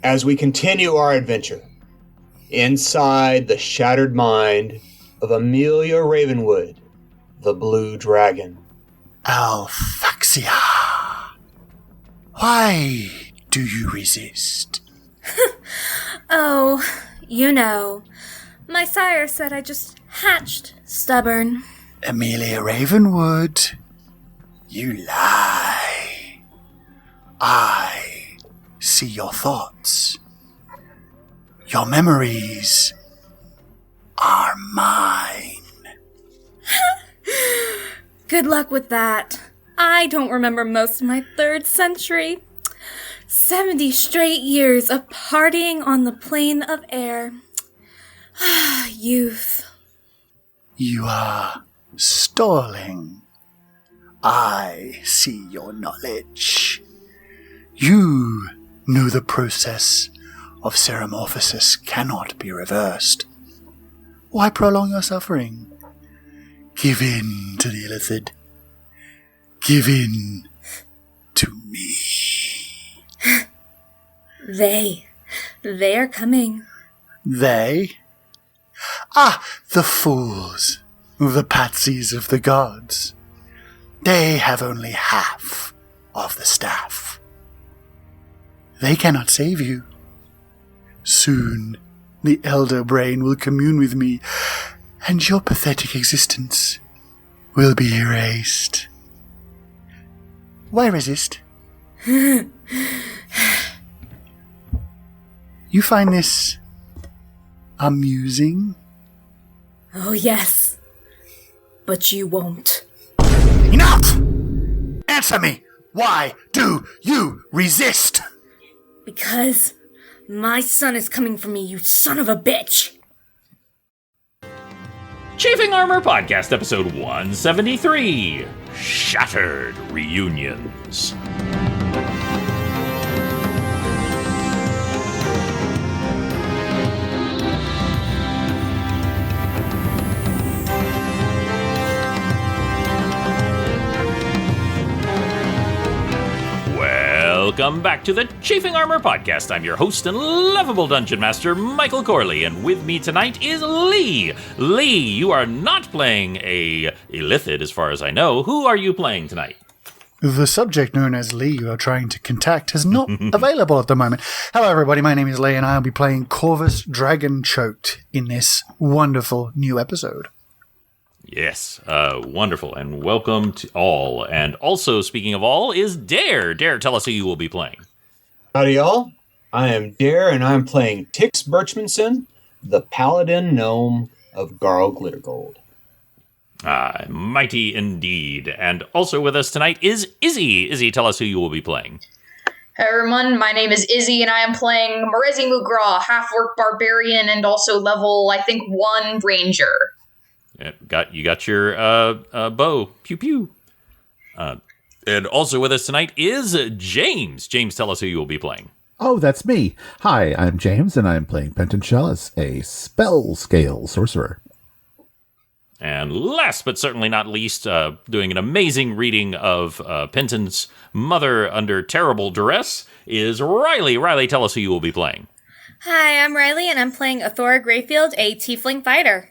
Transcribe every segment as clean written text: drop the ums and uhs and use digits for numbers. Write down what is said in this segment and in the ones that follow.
as we continue our adventure inside the shattered mind of Amelia Ravenwood, the Blue Dragon. Alfaxia, why do you resist? Oh, you know, my sire said I just hatched stubborn. Amelia Ravenwood, you lie. I see your thoughts. Your memories are mine. Good luck with that. I don't remember most of my 3rd century. 70 straight years of partying on the plane of air. Youth. You are stalling. I see your knowledge. You know the process of ceramorphosis cannot be reversed. Why prolong your suffering? Give in to the illithid. Give in to me. They are coming. They? Ah, the fools. The patsies of the gods. They have only half of the staff. They cannot save you. Soon, the elder brain will commune with me, and your pathetic existence will be erased. Why resist? You find this amusing? Oh, yes. But you won't. Enough! Answer me! Why do you resist? Because my son is coming for me, you son of a bitch! Chafing Armor Podcast, episode 173, Shattered Reunions. Welcome back to the Chafing Armor Podcast. I'm your host and lovable Dungeon Master, Michael Corley, and with me tonight is Lee. Lee, you are not playing a illithid, as far as I know. Who are you playing tonight? The subject known as Lee you are trying to contact is not available at the moment. Hello everybody, my name is Lee and I'll be playing Corvus Dragon Choked in this wonderful new episode. Yes, wonderful, and welcome to all. And also, speaking of all, is Dare. Dare, tell us who you will be playing. Howdy, y'all. I am Dare, and I'm playing Tix Birchmanson, the Paladin Gnome of Garl Glittergold. Mighty indeed. And also with us tonight is Izzy. Izzy, tell us who you will be playing. Hey everyone, my name is Izzy, and I am playing Marezi Mugra, half-orc barbarian, and also level, I think, 1 ranger. You got your bow. Pew pew. And also with us tonight is James. James, tell us who you will be playing. Oh, that's me. Hi, I'm James, and I'm playing Penton Shellis, a spell scale sorcerer. And last but certainly not least, doing an amazing reading of Penton's Mother Under Terrible Duress is Riley. Riley, tell us who you will be playing. Hi, I'm Riley, and I'm playing Athora Greyfield, a tiefling fighter.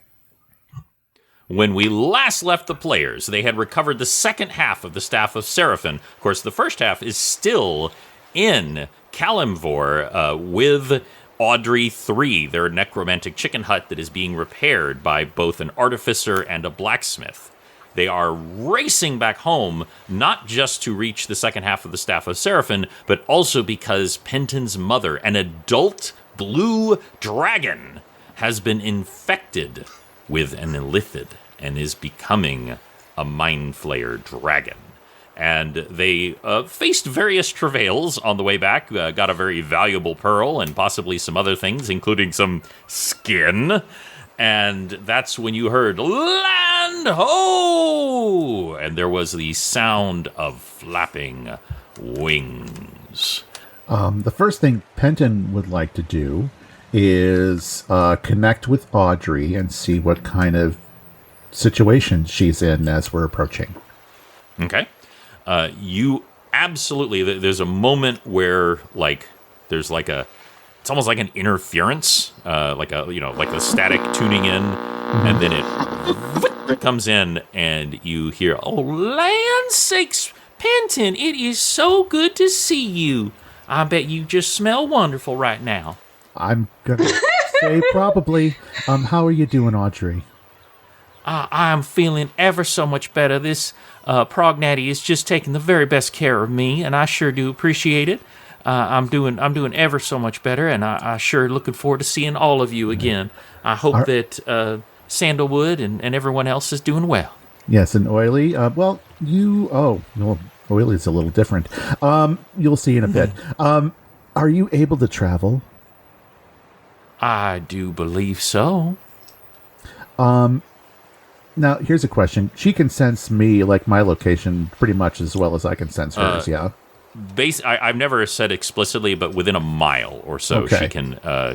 When we last left the players, they had recovered the second half of the Staff of Seraphim. Of course, the first half is still in Kalimvor with Audrey 3, their necromantic chicken hut that is being repaired by both an artificer and a blacksmith. They are racing back home, not just to reach the second half of the Staff of Seraphim, but also because Penton's mother, an adult blue dragon, has been infected with an illithid and is becoming a mind flayer dragon. And they faced various travails on the way back, got a very valuable pearl and possibly some other things, including some skin. And that's when you heard, "Land ho!" And there was the sound of flapping wings. The first thing Penton would like to do is connect with Audrey and see what kind of situation she's in as we're approaching. Okay. You absolutely, there's a moment where, there's a it's almost like an interference, like the static tuning in, and then it comes in, and you hear, "Oh, land sakes, Penton, it is so good to see you. I bet you just smell wonderful right now." I'm gonna say probably. How are you doing, Audrey? I am feeling ever so much better. This Prognatty is just taking the very best care of me, and I sure do appreciate it. I'm doing ever so much better, and I sure looking forward to seeing all of you again. I hope that Sandalwood and everyone else is doing well. Yes, and Oily. Oily's a little different. You'll see in a bit. Are you able to travel? I do believe so. Now, here's a question. She can sense me, like my location, pretty much as well as I can sense hers, yeah? I've never said explicitly, but within a mile or so, Okay.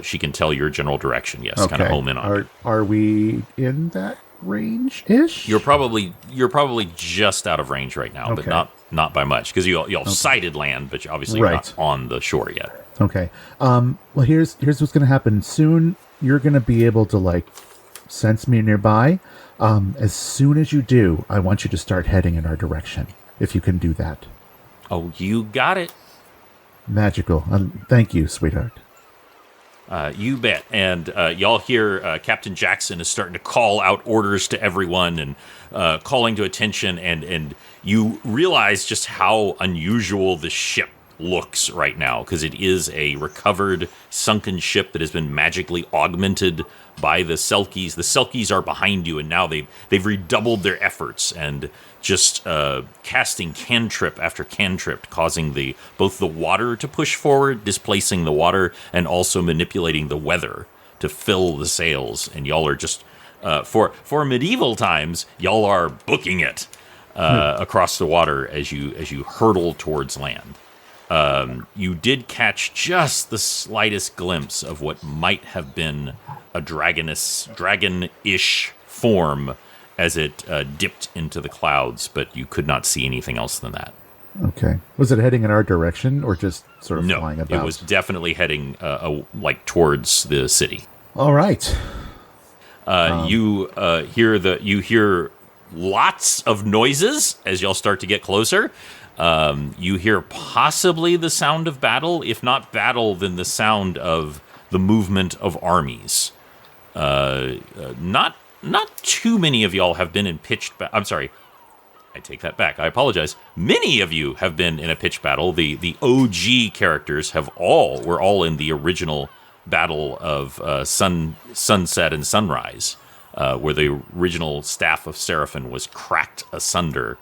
she can tell your general direction. Yes, kind of home in on it. Are we in that range-ish? You're probably just out of range right now, but Okay. not by much, because y'all sighted land, but obviously you're not on the shore yet. Okay. Well, here's what's going to happen. Soon, you're going to be able to, like, sense me nearby. As soon as you do, I want you to start heading in our direction, if you can do that. Oh, you got it. Magical. Thank you, sweetheart. You bet. And y'all hear Captain Jackson is starting to call out orders to everyone and calling to attention, and you realize just how unusual the ship looks right now, because it is a recovered, sunken ship that has been magically augmented by the Selkies. The Selkies are behind you, and now they've redoubled their efforts and just casting cantrip after cantrip, causing both the water to push forward, displacing the water, and also manipulating the weather to fill the sails. And y'all are just for medieval times, y'all are booking it across the water as you hurtle towards land. You did catch just the slightest glimpse of what might have been a dragon-ish form as it dipped into the clouds, but you could not see anything else than that. Okay. Was it heading in our direction or just sort of flying about? It was definitely heading towards the city. All right. You hear lots of noises as y'all start to get closer. You hear possibly the sound of battle. If not battle, then the sound of the movement of armies. Not too many of y'all have been in pitched battle. I'm sorry. I take that back. I apologize. Many of you have been in a pitched battle. The OG characters were all in the original battle of Sunset and Sunrise, where the original staff of Seraphim was cracked asunder.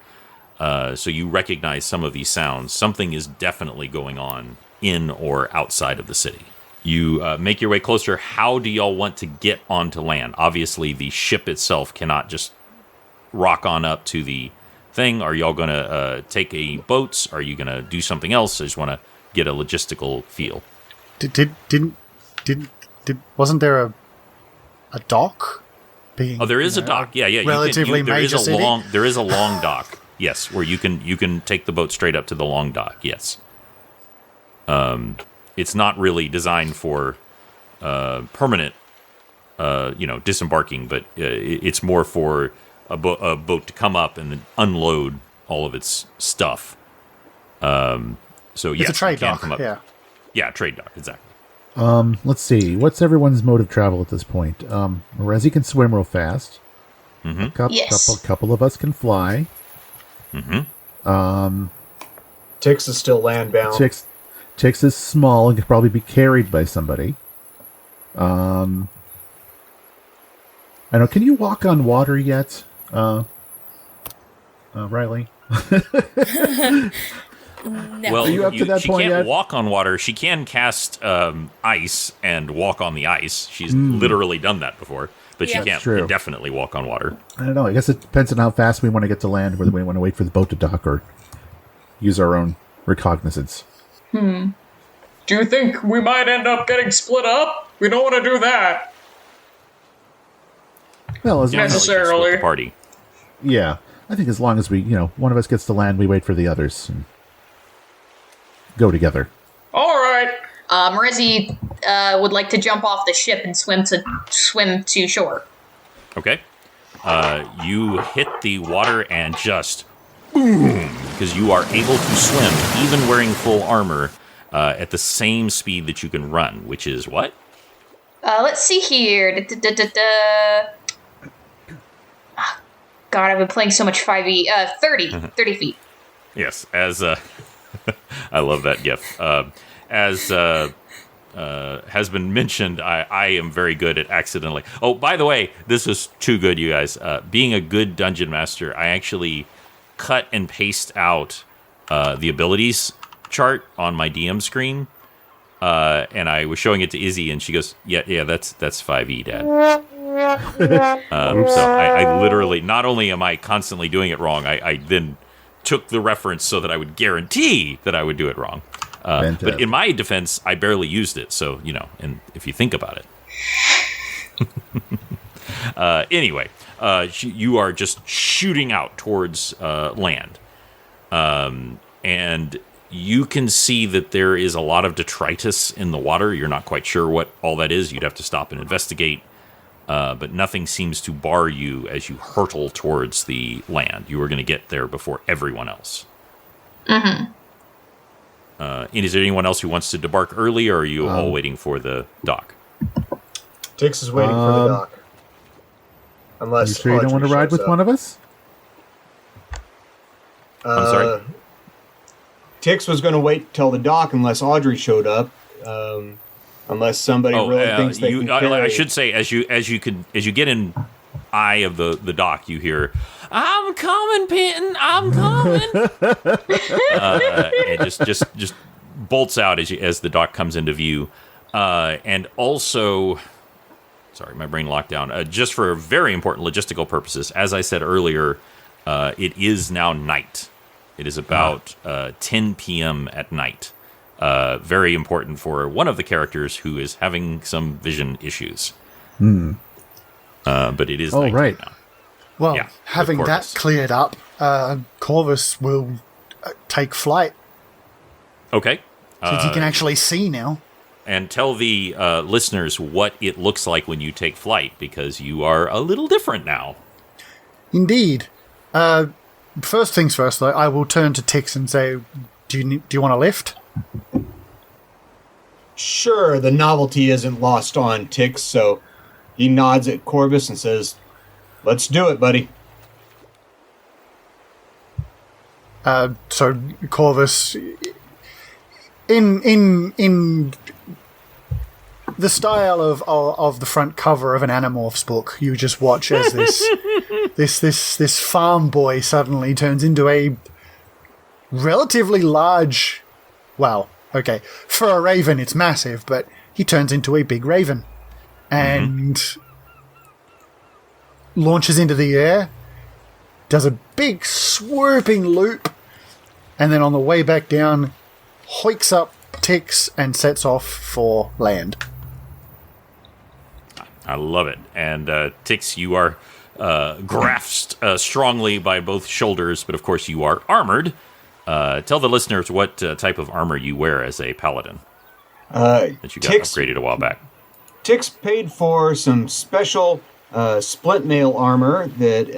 So you recognize some of these sounds. Something is definitely going on in or outside of the city. You make your way closer. How do y'all want to get onto land? Obviously, the ship itself cannot just rock on up to the thing. Are y'all going to take a boats? Are you going to do something else? I just want to get a logistical feel. Wasn't there a dock? There is a dock. Yeah. Relatively major city? There is a long dock. Yes, where you can take the boat straight up to the long dock. Yes. It's not really designed for permanent, disembarking, but it's more for a boat to come up and then unload all of its stuff. So it's a trade dock. Yeah, trade dock, exactly. Let's see. What's everyone's mode of travel at this point? Rezi can swim real fast. Mm-hmm. Yes. Couple of us can fly. Mm-hmm. Tix is still land bound. Tix is small and could probably be carried by somebody. I know. Can you walk on water yet, Riley? No. Well, Are you up to that she point can't yet? walk on water. She can cast ice and walk on the ice. She's literally done that before, but Yeah. she can't true. indefinitely walk on water. I don't know. I guess it depends on how fast we want to get to land, whether we want to wait for the boat to dock or use our own recognizance. Do you think we might end up getting split up? We don't want to do that. Well, as long as, Necessarily. Split the party. yeah, I think as long as we, one of us gets to land, we wait for the others and go together. All right. Marezi would like to jump off the ship and swim to shore. Okay. You hit the water and just boom, because you are able to swim, even wearing full armor, at the same speed that you can run, which is what? Let's see here. God, I've been playing so much 5e. 30 feet. Yes, as I love that gif. As has been mentioned, I am very good at accidentally. Oh, by the way, this is too good, you guys. Being a good dungeon master, I actually cut and paste out the abilities chart on my DM screen, and I was showing it to Izzy, and she goes, "Yeah, that's 5e, Dad." So I literally, not only am I constantly doing it wrong, I then took the reference so that I would guarantee that I would do it wrong. But in my defense, I barely used it, so, and if you think about it. Anyway, you are just shooting out towards land. And you can see that there is a lot of detritus in the water. You're not quite sure what all that is. You'd have to stop and investigate. But nothing seems to bar you as you hurtle towards the land. You are going to get there before everyone else. Mm-hmm. And is there anyone else who wants to debark early, or are you all waiting for the dock? Tix is waiting for the dock. Unless you sure you don't want to ride with one of us? I'm sorry? Tix was going to wait till the dock unless Audrey showed up. Unless somebody really thinks they can carry. I should say, as you get in eye of the dock, you hear, "I'm coming, Penton, I'm coming." It just bolts out as the dock comes into view, and also, sorry, my brain locked down. Just for very important logistical purposes, as I said earlier, it is now night. It is about 10 p.m. at night. Very important for one of the characters who is having some vision issues. But it is night right now. Well, Yeah, having with that Corvus. cleared up, Corvus will take flight, Okay. since he can actually see now. And tell the listeners what it looks like when you take flight, because you are a little different now. Indeed. First things first, though, I will turn to Tix and say, do you want a lift? Sure, the novelty isn't lost on Tix, so he nods at Corvus and says, "Let's do it, buddy." So Corvus, in the style of the front cover of an Animorphs book, you just watch as this farm boy suddenly turns into a relatively large. Wow. Okay, for a raven, it's massive, but he turns into a big raven and launches into the air, does a big swooping loop, and then on the way back down, hoiks up Tix and sets off for land. I love it. And Tix, you are grasped strongly by both shoulders, but of course you are armored. Tell the listeners what type of armor you wear as a paladin that you got upgraded a while back. Tix paid for some special splint mail armor that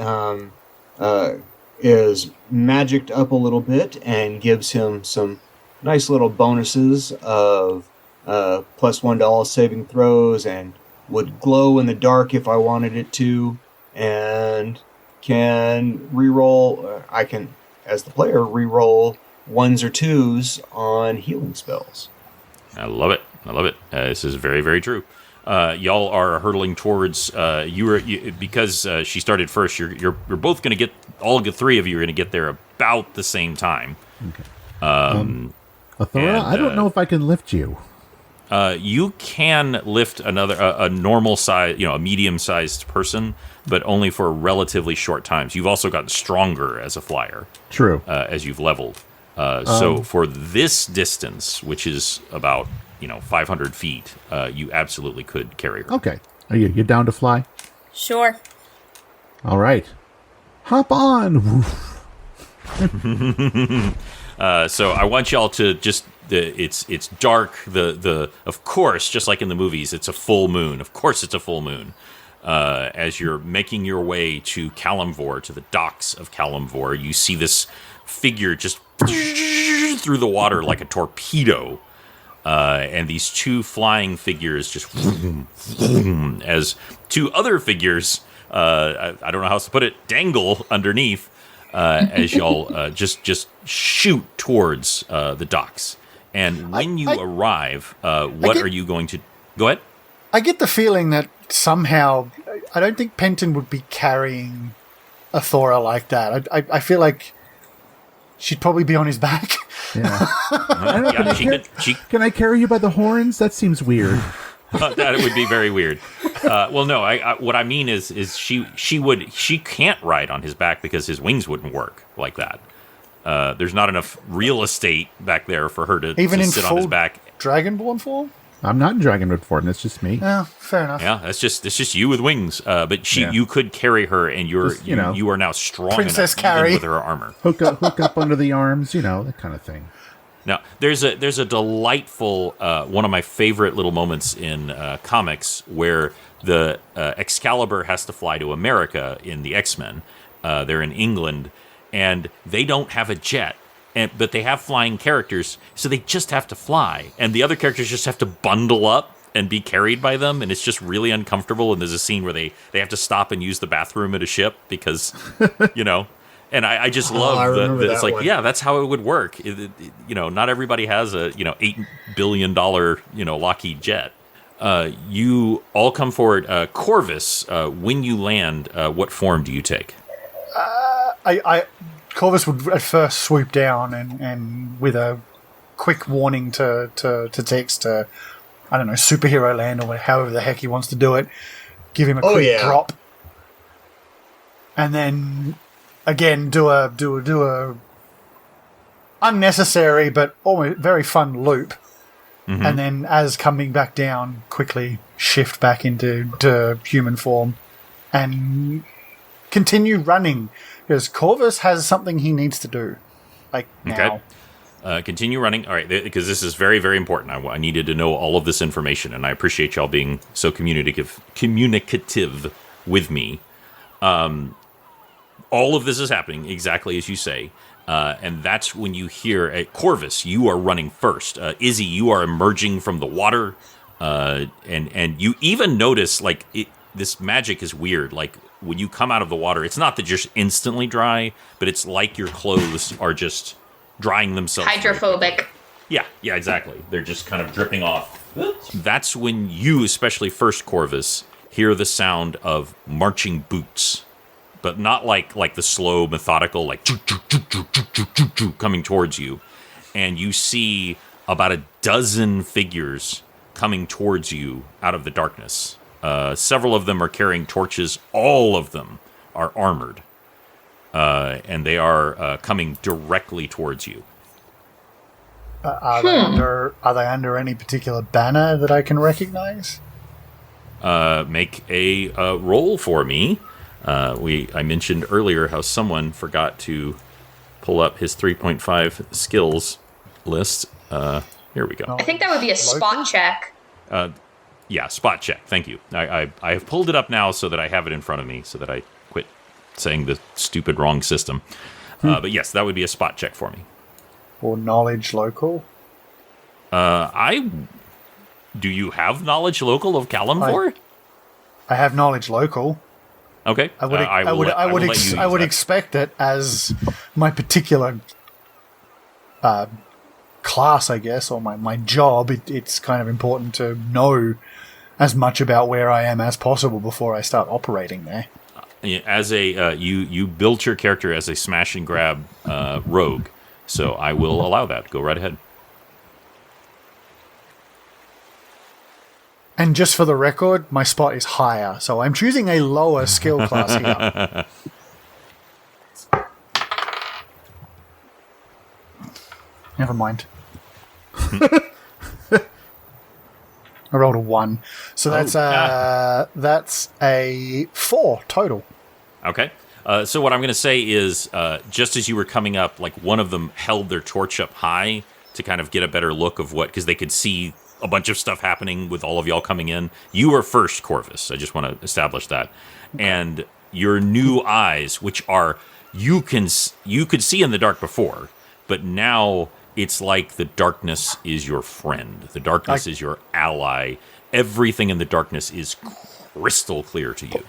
is magicked up a little bit and gives him some nice little bonuses of +1 to all saving throws, and would glow in the dark if I wanted it to, and can reroll. I can, as the player, reroll 1s or 2s on healing spells. I love it. I love it. This is very, very true. Y'all are hurtling towards because she started first. You're both going to get, all the three of you are going to get there about the same time. Okay. Athora, I don't know if I can lift you. You can lift a normal size, a medium-sized person, but only for relatively short times. You've also gotten stronger as a flyer. True. As you've leveled. So for this distance, which is about 500 feet, you absolutely could carry her. Okay. Are you down to fly? Sure. All right. Hop on. So I want y'all to just it's dark. The of course, just like in the movies, it's a full moon. Of course, it's a full moon. As you're making your way to Kalimvor, to the docks of Kalimvor, you see this figure just through the water like a torpedo. And these two flying figures just as two other figures, I don't know how else to put it, dangle underneath as y'all just shoot towards the docks. And when you arrive, what are you going to... Go ahead. I get the feeling that somehow, I don't think Penton would be carrying a Thora like that. I feel like she'd probably be on his back. Yeah. Can I carry you by the horns? That seems weird. That would be very weird. Well, no. What I mean is she can't ride on his back because his wings wouldn't work like that. There's not enough real estate back there for her to sit on his back. Dragonborn form? I'm not in Dragonwood form. It's just me. Yeah, fair enough. Yeah, it's just you with wings. But you could carry her, and you are now strong Princess enough Carrie. even with her armor. Hook up under the arms, that kind of thing. Now, there's a delightful one of my favorite little moments in comics where the Excalibur has to fly to America in the X-Men. They're in England, and they don't have a jet. But they have flying characters, so they just have to fly. And the other characters just have to bundle up and be carried by them, and it's just really uncomfortable. And there's a scene where they have to stop and use the bathroom at a ship because, And I just love that it's like, yeah, that's how it would work. Not everybody has a, $8 billion, Lockheed jet. You all come forward. Corvus, when you land, what form do you take? Corvus would at first swoop down and with a quick warning to text I don't know, Superhero Land or however the heck he wants to do it, give him a quick drop, and then again do a unnecessary but almost very fun loop, and then as coming back down, quickly shift back into human form and continue running. Because Corvus has something he needs to do, now. Okay. Continue running. All right, because this is very, very important. I needed to know all of this information, and I appreciate y'all being so communicative with me. All of this is happening exactly as you say, and that's when you hear Corvus. You are running first. Izzy, you are emerging from the water, and you even notice this magic is weird. When you come out of the water, it's not that you're instantly dry, but it's like your clothes are just drying themselves. Hydrophobic. Yeah, exactly. They're just kind of dripping off. That's when you, especially first, Corvus, hear the sound of marching boots, but not like the slow, methodical, coming towards you. And you see about a dozen figures coming towards you out of the darkness. Several of them are carrying torches. All of them are armored. And they are coming directly towards you. Are they under any particular banner that I can recognize? Make a roll for me. I mentioned earlier how someone forgot to pull up his 3.5 skills list. Here we go. I think that would be a spot check. Yeah, spot check. Thank you. I have pulled it up now so that I have it in front of me so that I quit saying the stupid wrong system. But yes, that would be a spot check for me. Or knowledge local? Do you have knowledge local of Kalimvor? I have knowledge local. Okay. I would expect that as my particular class, I guess, or my job, it's kind of important to know as much about where I am as possible before I start operating there. As you built your character as a smash and grab rogue, so I will allow that. Go right ahead. And just for the record, my spot is higher, so I'm choosing a lower skill class here. Never mind. I rolled a 1. So that's a 4 total. Okay. So what I'm going to say is, just as you were coming up, one of them held their torch up high, to kind of get a better look of what, because they could see a bunch of stuff happening with all of y'all coming in. You were first, Corvus. I just want to establish that. And your new eyes, which are, you could see in the dark before, but now it's like the darkness is your friend. The darkness is your ally. Everything in the darkness is crystal clear to you.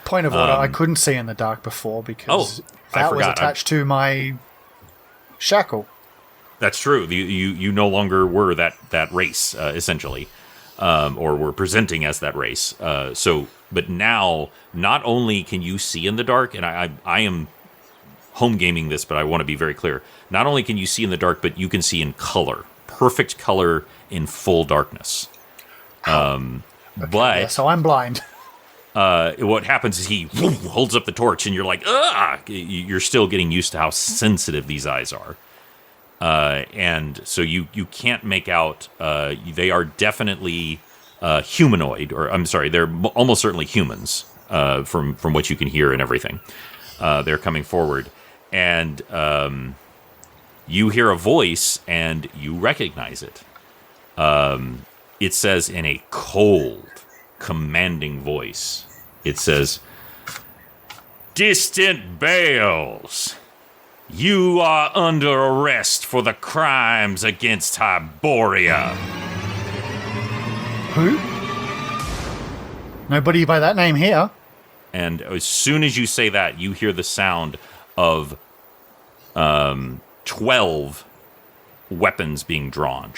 Point of order, I couldn't see in the dark before because I that was forgot. attached to my shackle. That's true. You no longer were that race, essentially, or were presenting as that race. But now, not only can you see in the dark, and I am home gaming this, but I want to be very clear. Not only can you see in the dark, but you can see in color. Perfect color in full darkness. But Yeah, so I'm blind. what happens is he holds up the torch, and you're like, ah! You're still getting used to how sensitive these eyes are. And so you can't make out, they are definitely humanoid, or I'm sorry, they're almost certainly humans, from what you can hear and everything. They're coming forward, and you hear a voice, and you recognize it. It says in a cold, commanding voice, it says, "Distant Bales, you are under arrest for the crimes against Hyboria." Who? Nobody by that name here. And as soon as you say that, you hear the sound of 12 weapons being drawn.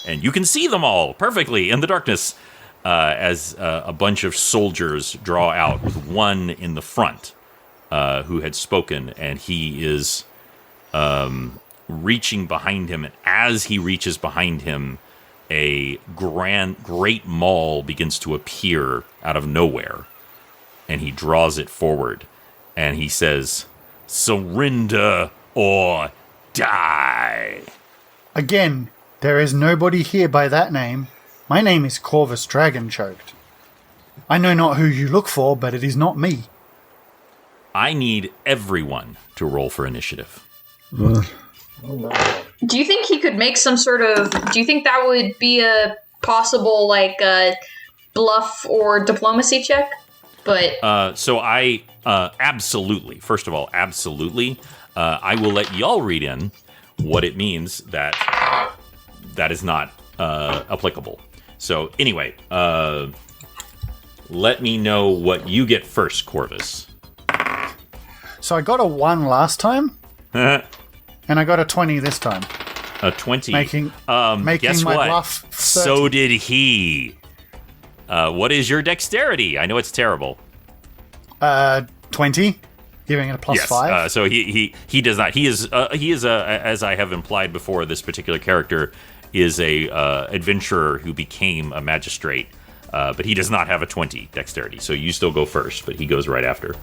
And you can see them all perfectly in the darkness as a bunch of soldiers draw out, with one in the front who had spoken, and he is reaching behind him. And as he reaches behind him, a great maul begins to appear out of nowhere, and he draws it forward, and he says, "Surrender or die." Again, there is nobody here by that name. My name is Corvus Dragonchoked. I know not who you look for, but it is not me. I need everyone to roll for initiative. Do you think he could make some sort of... Do you think that would be a possible, bluff or diplomacy check? But... So I, absolutely, first of all, absolutely, I will let y'all read in what it means that is not applicable. So anyway, let me know what you get first, Corvus. So I got a 1 last time, and I got a 20 this time. A 20. Making guess my what? bluff 30. So did he. What is your dexterity? I know it's terrible. 20, giving it a plus Yes. 5. So he does not. He is as I have implied before. This particular character is a adventurer who became a magistrate, but he does not have a 20 dexterity. So you still go first, but he goes right after.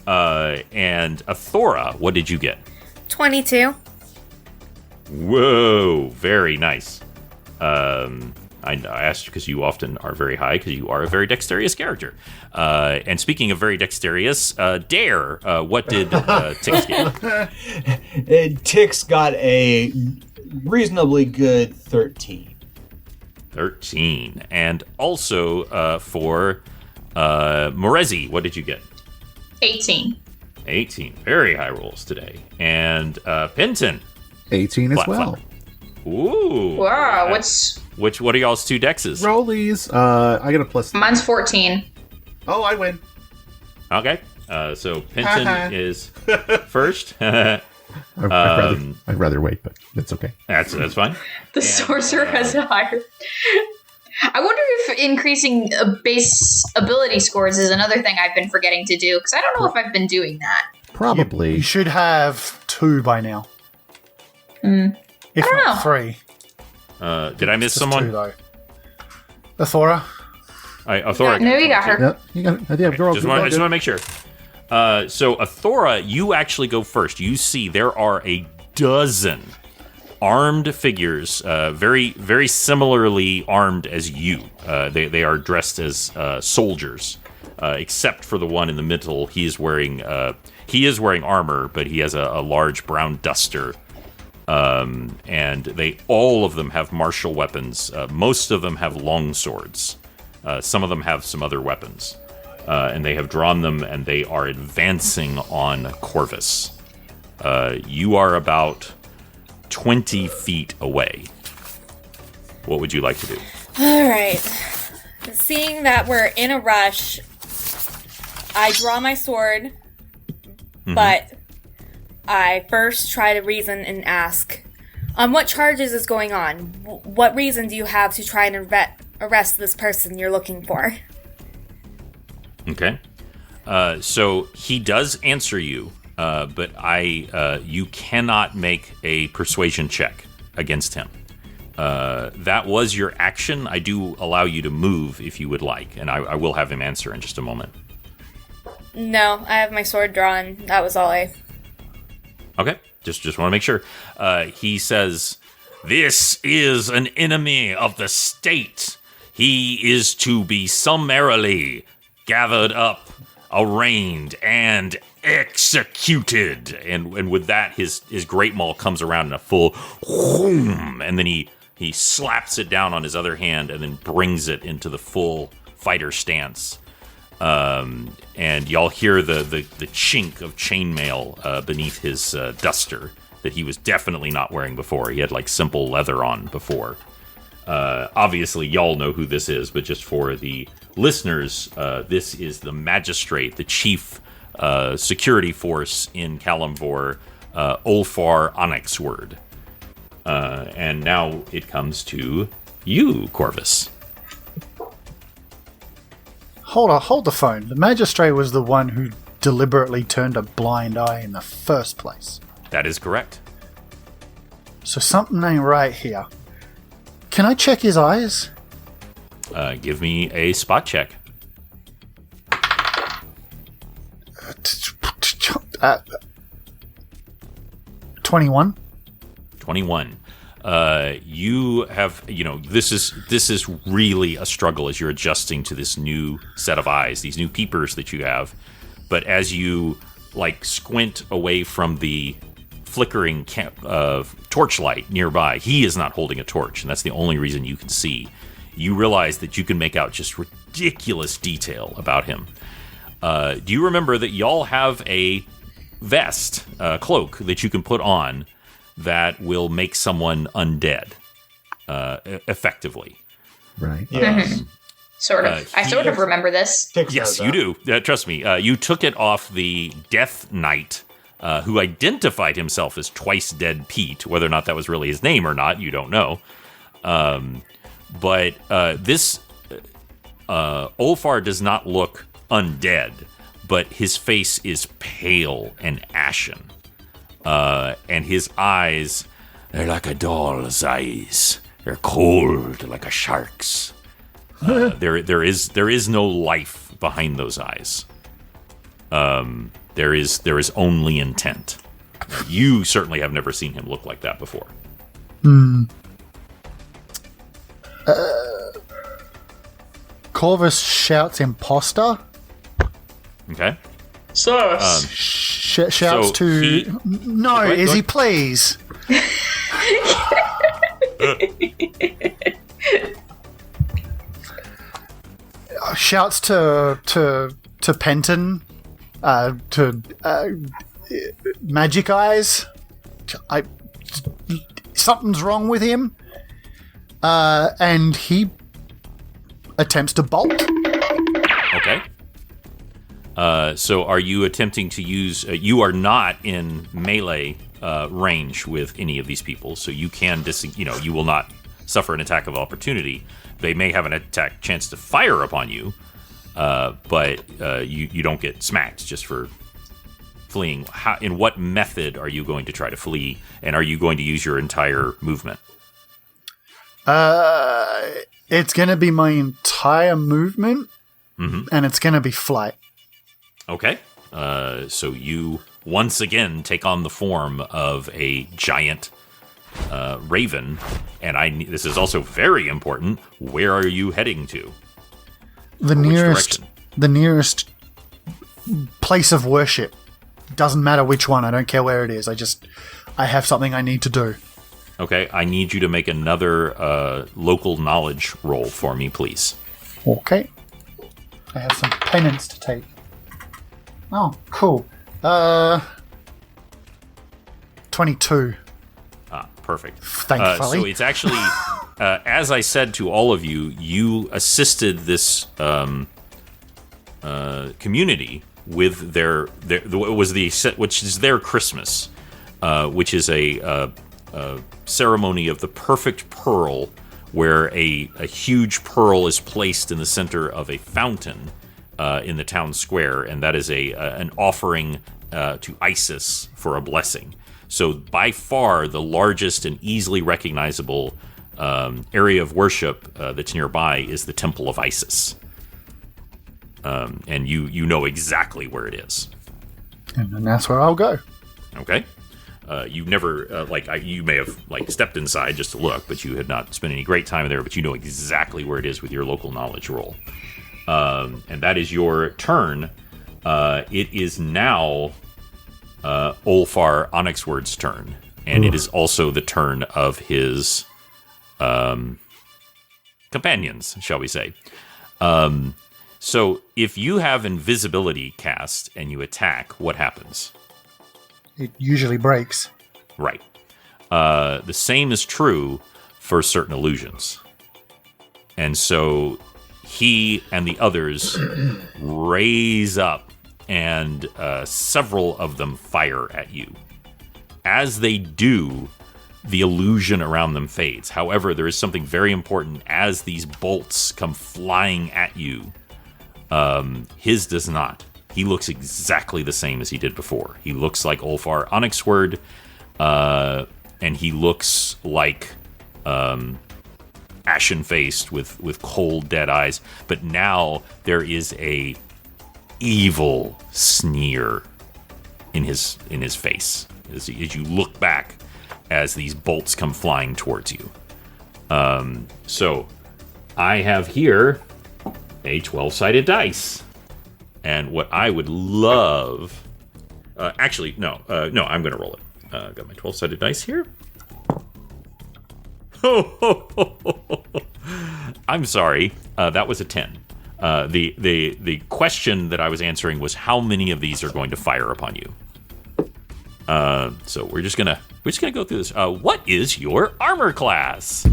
And Athora, what did you get? 22. Whoa, very nice. I asked because you often are very high, because you are a very dexterous character. And speaking of very dexterous, Dare, what did Tix get? Tix got a reasonably good 13. 13. And also for Morezi, what did you get? 18. 18. Very high rolls today. And Penton. 18 as Flat, well. flat. Ooh. Wow, What are y'all's two dexes? Rollies. I get a plus. Mine's 14. Oh, I win. Okay. So Penton is first. I'd rather wait, but it's okay. That's fine. The sorcerer has a higher... I wonder if increasing base ability scores is another thing I've been forgetting to do, because I don't know if I've been doing that. Probably. You should have 2 by now. If don't not know. 3. Did I miss Just someone? 2, though. Athora? Athora. No, you got her. Yep. You got it. Yeah, girl, I just want to make sure. So Athora, you actually go first. You see there are a dozen armed figures, very, very similarly armed as you. They are dressed as soldiers, except for the one in the middle. He is wearing armor, but he has a large brown duster And all of them have martial weapons. Most of them have long swords. Some of them have some other weapons. And they have drawn them, and they are advancing on Corvus. You are about 20 feet away. What would you like to do? All right. Seeing that we're in a rush, I draw my sword, but I first try to reason and ask, what charges is going on? What reason do you have to try and arrest this person you're looking for? Okay. So he does answer you, but you cannot make a persuasion check against him. That was your action. I do allow you to move if you would like, and I will have him answer in just a moment. No, I have my sword drawn. That was all I... Okay, just want to make sure. He says, "This is an enemy of the state. He is to be summarily gathered up, arraigned, and executed." And with that, his great maul comes around in a full whoom, and then he slaps it down on his other hand and then brings it into the full fighter stance. And y'all hear the chink of chainmail beneath his duster that he was definitely not wearing before. He had like simple leather on before. Obviously, y'all know who this is, but just for the listeners, this is the magistrate, the chief security force in Kalimvor, Ulfar Onyxword. And now it comes to you, Corvus. Hold the phone. The magistrate was the one who deliberately turned a blind eye in the first place. That is correct. So something ain't right here. Can I check his eyes? Give me a spot check. 21. 21. You have, this is really a struggle as you're adjusting to this new set of eyes, these new peepers that you have. But as you squint away from the flickering torchlight nearby, he is not holding a torch, and that's the only reason you can see. You realize that you can make out just ridiculous detail about him. Do you remember that y'all have a vest, cloak that you can put on that will make someone undead, effectively? Right. Yes. Sort of. I sort of remember this. Yes, you do. Trust me. You took it off the Death Knight, who identified himself as Twice Dead Pete. Whether or not that was really his name or not, you don't know. But this Ulfar does not look undead, but his face is pale and ashen. And his eyes, they're like a doll's eyes. They're cold like a shark's. There is no life behind those eyes. There is only intent. You certainly have never seen him look like that before. Corvus shouts imposter. Okay. Sus. Shouts so to... he- No, Go ahead, Izzy, go please. Shouts to Penton, to Magic Eyes. Something's wrong with him. And he attempts to bolt. Okay. So are you attempting to use... you are not in melee range with any of these people, so you can... you will not suffer an attack of opportunity. They may have an attack chance to fire upon you, but you don't get smacked just for fleeing. In what method are you going to try to flee, and are you going to use your entire movement? It's going to be my entire movement, and it's going to be flight. Okay. So you once again take on the form of a giant raven, and this is also very important. Where are you heading to? The nearest place of worship. Doesn't matter which one. I don't care where it is. I have something I need to do. Okay, I need you to make another local knowledge roll for me, please. Okay. I have some penance to take. Oh, cool. 22. Ah, perfect. Thankfully. So it's actually, as I said to all of you, you assisted this community with which is their Christmas, which is a ceremony of the perfect pearl, where a huge pearl is placed in the center of a fountain in the town square, and that is an offering to Isis for a blessing. So by far the largest and easily recognizable area of worship that's nearby is the Temple of Isis. And you know exactly where it is. And that's where I'll go. Okay. You never, you may have, stepped inside just to look, but you had not spent any great time there, but you know exactly where it is with your local knowledge roll. And that is your turn. It is now Olfar Onyxword's turn, and it is also the turn of his companions, shall we say. So if you have invisibility cast and you attack, what happens? It usually breaks. Right. The same is true for certain illusions. And so he and the others raise up, and several of them fire at you. As they do, the illusion around them fades. However, there is something very important as these bolts come flying at you. His does not. He looks exactly the same as he did before. He looks like Olfar Onyxword, and he looks like ashen-faced with cold, dead eyes. But now there is a evil sneer in his face as you look back as these bolts come flying towards you. So I have here a 12-sided dice. And what I would love... no, I'm going to roll it. Got my 12-sided dice here. I'm sorry. That was a 10. The question that I was answering was how many of these are going to fire upon you. So we're just gonna go through this. What is your armor class?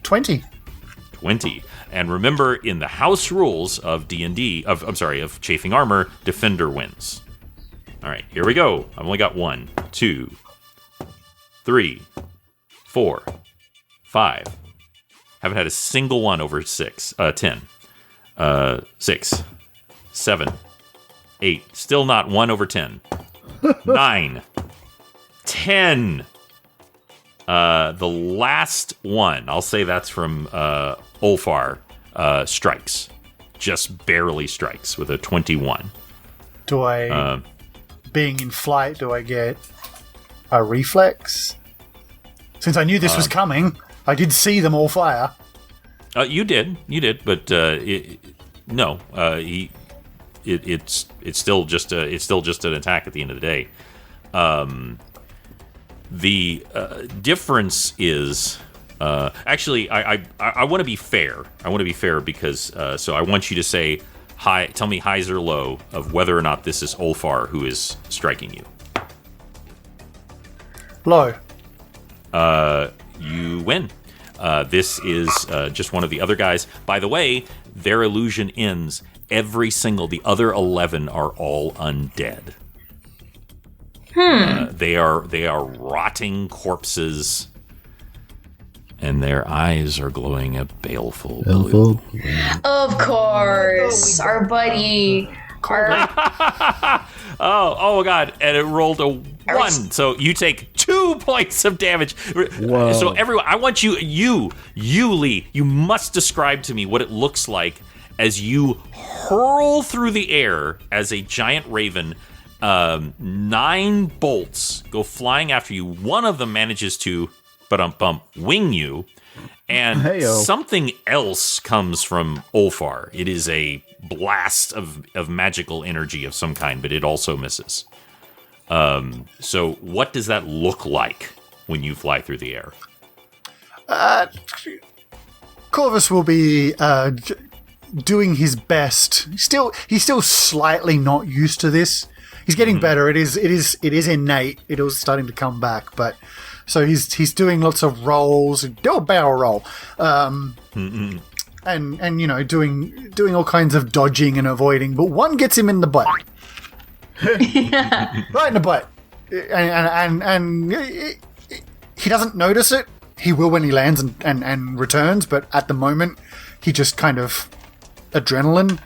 20. 20. And remember, in the house rules of D&D, of Chafing Armor, Defender wins. All right, here we go. I've only got 1, 2, 3, 4, 5. Haven't had a single one over 10. 6, 7, 8. Still not 1 over 10. 9, 10. The last one, I'll say that's from Olfar, strikes. Just barely strikes with a 21. Do I, being in flight, do I get a reflex? Since I knew this was coming, I did see them all fire. You did, but no. It's still just an attack at the end of the day. The difference is actually I want to be fair. I want to be fair because so I want you to say high. Tell me highs or low of whether or not this is Olfar who is striking you. Low. You win. This is just one of the other guys. By the way, their illusion ends. The other 11 are all undead. They are rotting corpses, and their eyes are glowing a baleful blue. Of course, our buddy. Oh God! And it rolled a 1, so you take 2 points of damage. Whoa. So everyone, I want you, Lee, you must describe to me what it looks like as you hurl through the air as a giant raven. 9 bolts go flying after you. One of them manages to bump wing you, and Hey-o. something else comes from Ulfar. It is a blast of magical energy of some kind, but it also misses. So what does that look like when you fly through the air? Corvus will be doing his best. He's still slightly not used to this. He's getting better. It is innate. It is starting to come back. But so he's doing lots of rolls. Do a barrel roll, and doing all kinds of dodging and avoiding. But one gets him in the butt, right in the butt, and he doesn't notice it. He will when he lands and returns, but at the moment, he just kind of adrenaline.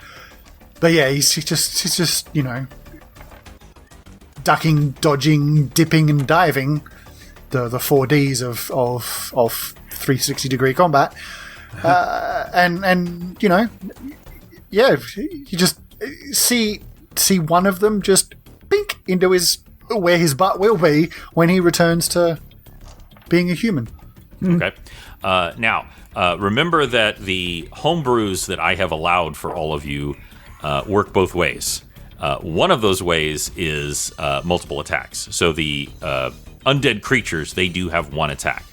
But yeah, he's just ducking, dodging, dipping, and diving. The 4Ds of 360-degree combat, and you just see one of them just pink into where his butt will be when he returns to being a human. Okay. Now, remember that the homebrews that I have allowed for all of you work both ways. One of those ways is multiple attacks. So the undead creatures, they do have one attack.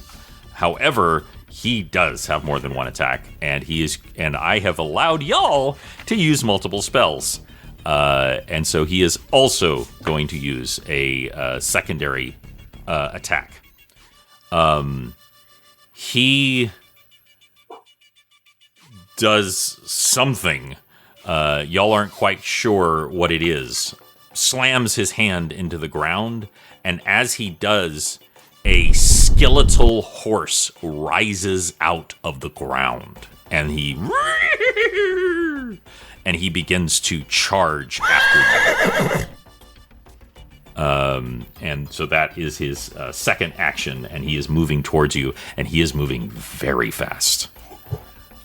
However, he does have more than one attack, and I have allowed y'all to use multiple spells. And so he is also going to use a secondary attack. He does something. Y'all aren't quite sure what it is. Slams his hand into the ground, and as he does, a skeletal horse rises out of the ground, and he begins to charge after you. And so that is his second action, and he is moving towards you, and he is moving very fast.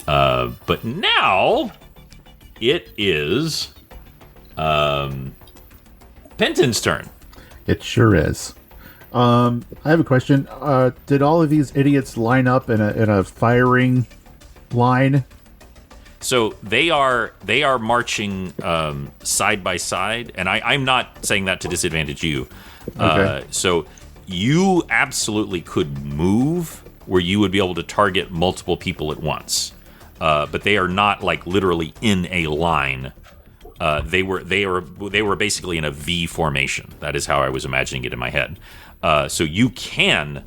But now it is Penton's turn. It sure is. I have a question. Did all of these idiots line up in a firing line? So they are marching side by side, and I'm not saying that to disadvantage you. Okay. So you absolutely could move where you would be able to target multiple people at once, but they are not like literally in a line. They were basically in a V formation. That is how I was imagining it in my head. So you can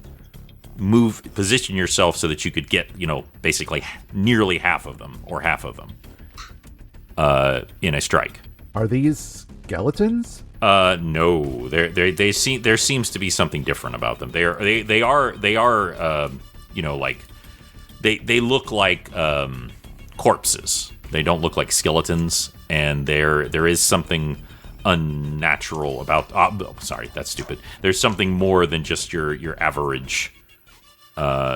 position yourself so that you could get, basically nearly half of them in a strike. Are these skeletons? No, there seems to be something different about them. They look like corpses. They don't look like skeletons, and there is something unnatural about. Sorry, that's stupid. There's something more than just your average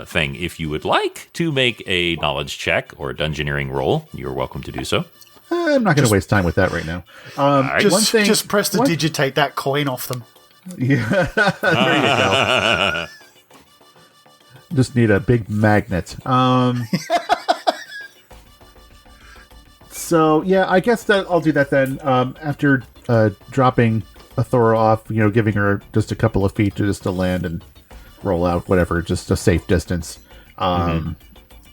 thing. If you would like to make a knowledge check or a dungeoneering roll, you're welcome to do so. I'm not going to waste time with that right now. Just press to digitate that coin off them. Yeah, there you go. Just need a big magnet. So yeah, I guess that I'll do that then. After dropping Athora off, giving her just a couple of feet to land and roll out, whatever, just a safe distance. I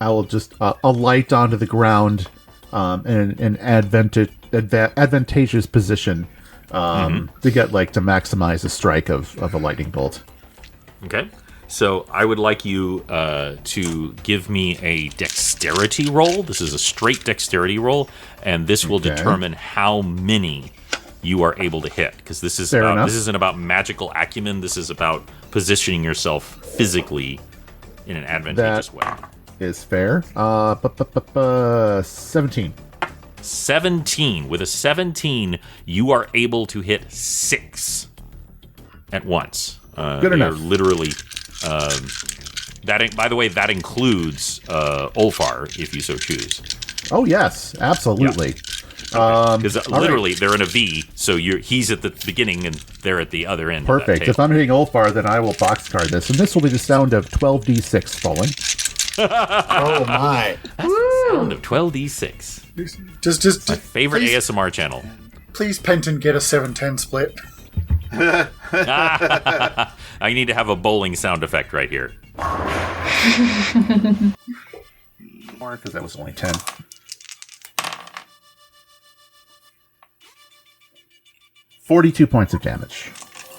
will just alight onto the ground in an advantageous position to get to maximize the strike of a lightning bolt. Okay. So I would like you to give me a dexterity roll. This is a straight dexterity roll, and this will determine how many you are able to hit. Because this isn't about magical acumen. This is about positioning yourself physically in an advantageous way. Is fair. 17. 17. With a 17, you are able to hit 6 at once. Good enough. Literally. By the way, that includes Ulfar, if you so choose. Oh yes, absolutely. Because all literally they're in a V, so he's at the beginning and they're at the other end. Perfect. Of that If tail. I'm hitting Ulfar, then I will boxcard this, and this will be the sound of 12d6 falling. Oh my! Sound of 12d6. Just My favorite please, ASMR channel. Please, Penton, get a 7-10 split. I need to have a bowling sound effect right here. More, because that was only 10. 42 points of damage.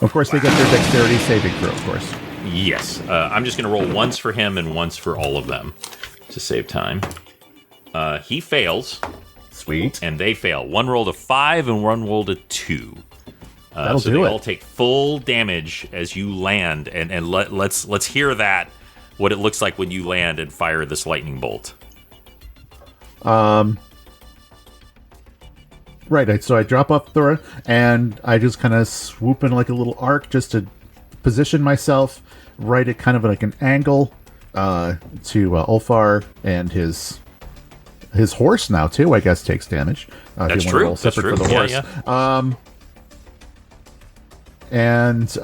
Of course, they get their dexterity saving throw, of course. Yes. I'm just going to roll once for him and once for all of them to save time. He fails, Sweet. and they fail. One rolled a 5 and one rolled a 2. That'll so do they it. all take full damage as you land, and let's hear that, what it looks like when you land and fire this lightning bolt. Right, so I drop up there, and I just kind of swoop in like a little arc just to position myself right at kind of like an angle to Ulfar, and his horse now too, I guess, takes damage. That's if you want to true. roll That's separate true. for the horse. Yeah. And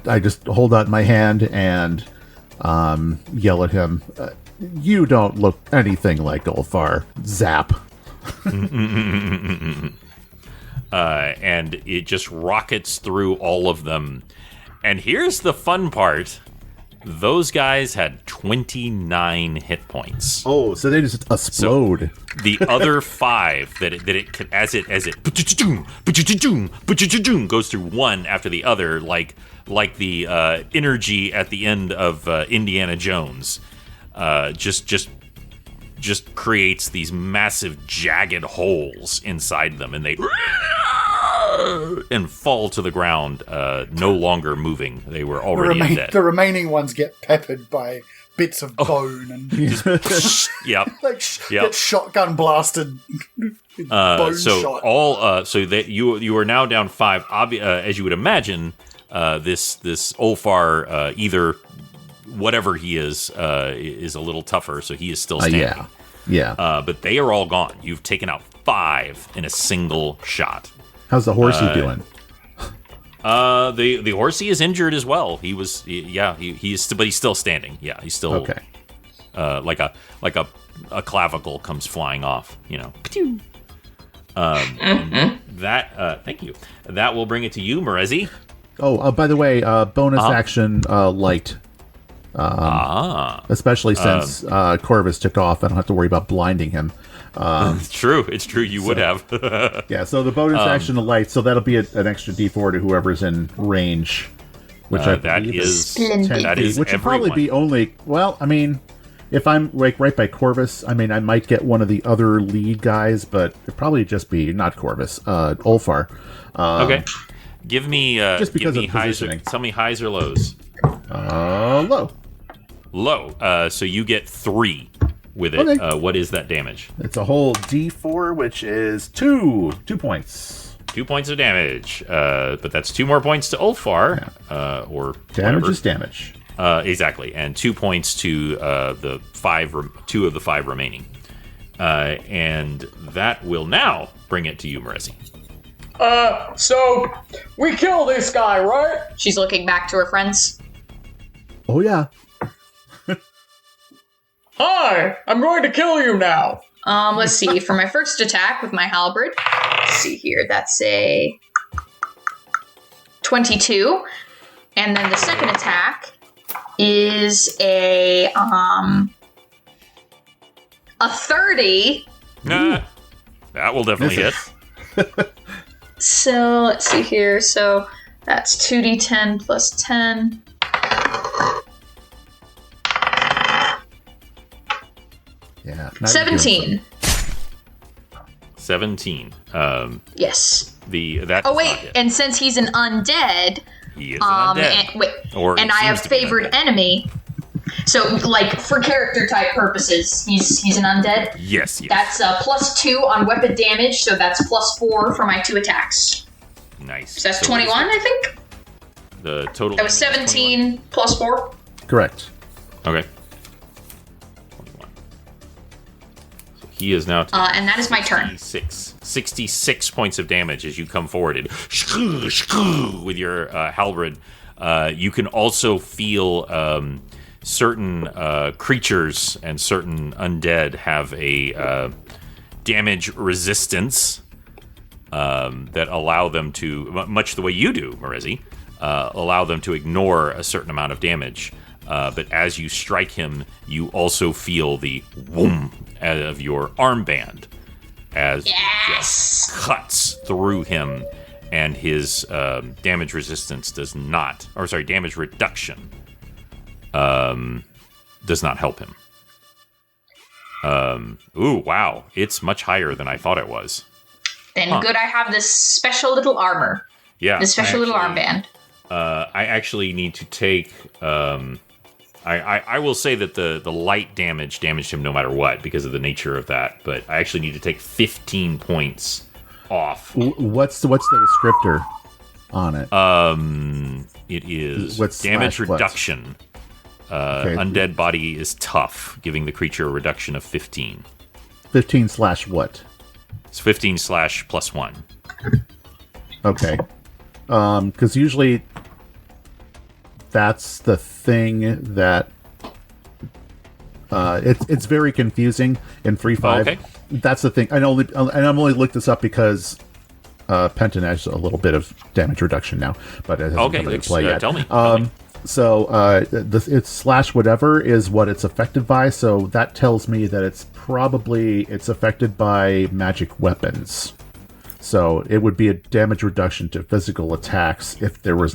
I just hold out my hand and yell at him. You don't look anything like Ulfar. Zap. And it just rockets through all of them. And here's the fun part. Those guys had 29 hit points. Oh, so they just explode. The other 5 that it could, as it goes through one after the other, like the energy at the end of Indiana Jones, just creates these massive jagged holes inside them, and they and fall to the ground, no longer moving. They were already undead. The remaining ones get peppered by bits of bone and Yep. get shotgun blasted. Bone shot. You are now down 5. As you would imagine, this Ulfar, either whatever he is a little tougher, so he is still standing. Yeah. But they are all gone. You've taken out 5 in a single shot. How's the horsey doing? The horsey is injured as well. He's but he's still standing. Yeah, he's still Okay. Like a clavicle comes flying off. That thank you. That will bring it to you, Merezi. Oh, by the way, bonus action light. Especially since Corvus took off, I don't have to worry about blinding him. It's true. You would have. Yeah, so the bonus action of light, so that'll be an extra D4 to whoever's in range. Which I that believe is 10 that feet, is which would probably everyone. be only. Well, I mean, if I'm like right by Corvus, I mean, I might get one of the other lead guys, but it'd probably just be not Corvus, Ulfar. Okay. Give me Just because give me of highs or, positioning. tell me highs or lows. Low. Low. So you get 3 with it. Okay. What is that damage? It's a whole D4, which is 2 points. 2 points of damage. But that's 2 more points to Ulfar. Or Damage whatever. is damage. Exactly, and 2 points to the 2 of the 5 remaining. And that will now bring it to you, Merezi. So we kill this guy, right? She's looking back to her friends. Oh yeah. Hi, I'm going to kill you now. Let's see. For my first attack with my halberd, let's see here. That's a 22, and then the second attack is a 30. That will definitely hit. So let's see here. So that's 2d10 plus 10. Yeah. not 17. 17. Yes. That. Oh does not wait, hit. and since he's an undead, He is an undead. Or and he I have seems to be favored undead. enemy. So, like for character type purposes, he's an undead. Yes. That's +2 on weapon damage, so that's +4 for my 2 attacks. Nice. So that's what is 21, I think. The total. That was damage is 17 +4. Correct. 21. Okay. 21. So he is now and that is my turn. 66 points of damage as you come forward and with your halberd. You can also feel certain creatures and certain undead have a damage resistance that allow them to, much the way you do, Marezi, allow them to ignore a certain amount of damage. But as you strike him, you also feel the whoom of your armband as it just cuts through him, and his damage resistance damage reduction does not help him. Ooh, wow. It's much higher than I thought it was. Then good I have this special little armor. Yeah. This special little armband. I actually need to take... I will say that the light damaged him no matter what because of the nature of that, but I actually need to take 15 points off. What's the descriptor on it? It is What's damage slash what? reduction. Okay. Undead body is tough, giving the creature a reduction of 15. 15 slash what? It's 15 slash plus 1. Okay. Because usually that's the thing that it's very confusing in 3.5. Oh, okay. That's the thing. I'm only looked this up because Penton has a little bit of damage reduction now, but it hasn't Okay, come into play yet. tell me. So it's slash whatever is what it's affected by. So that tells me that it's affected by magic weapons. So it would be a damage reduction to physical attacks if they were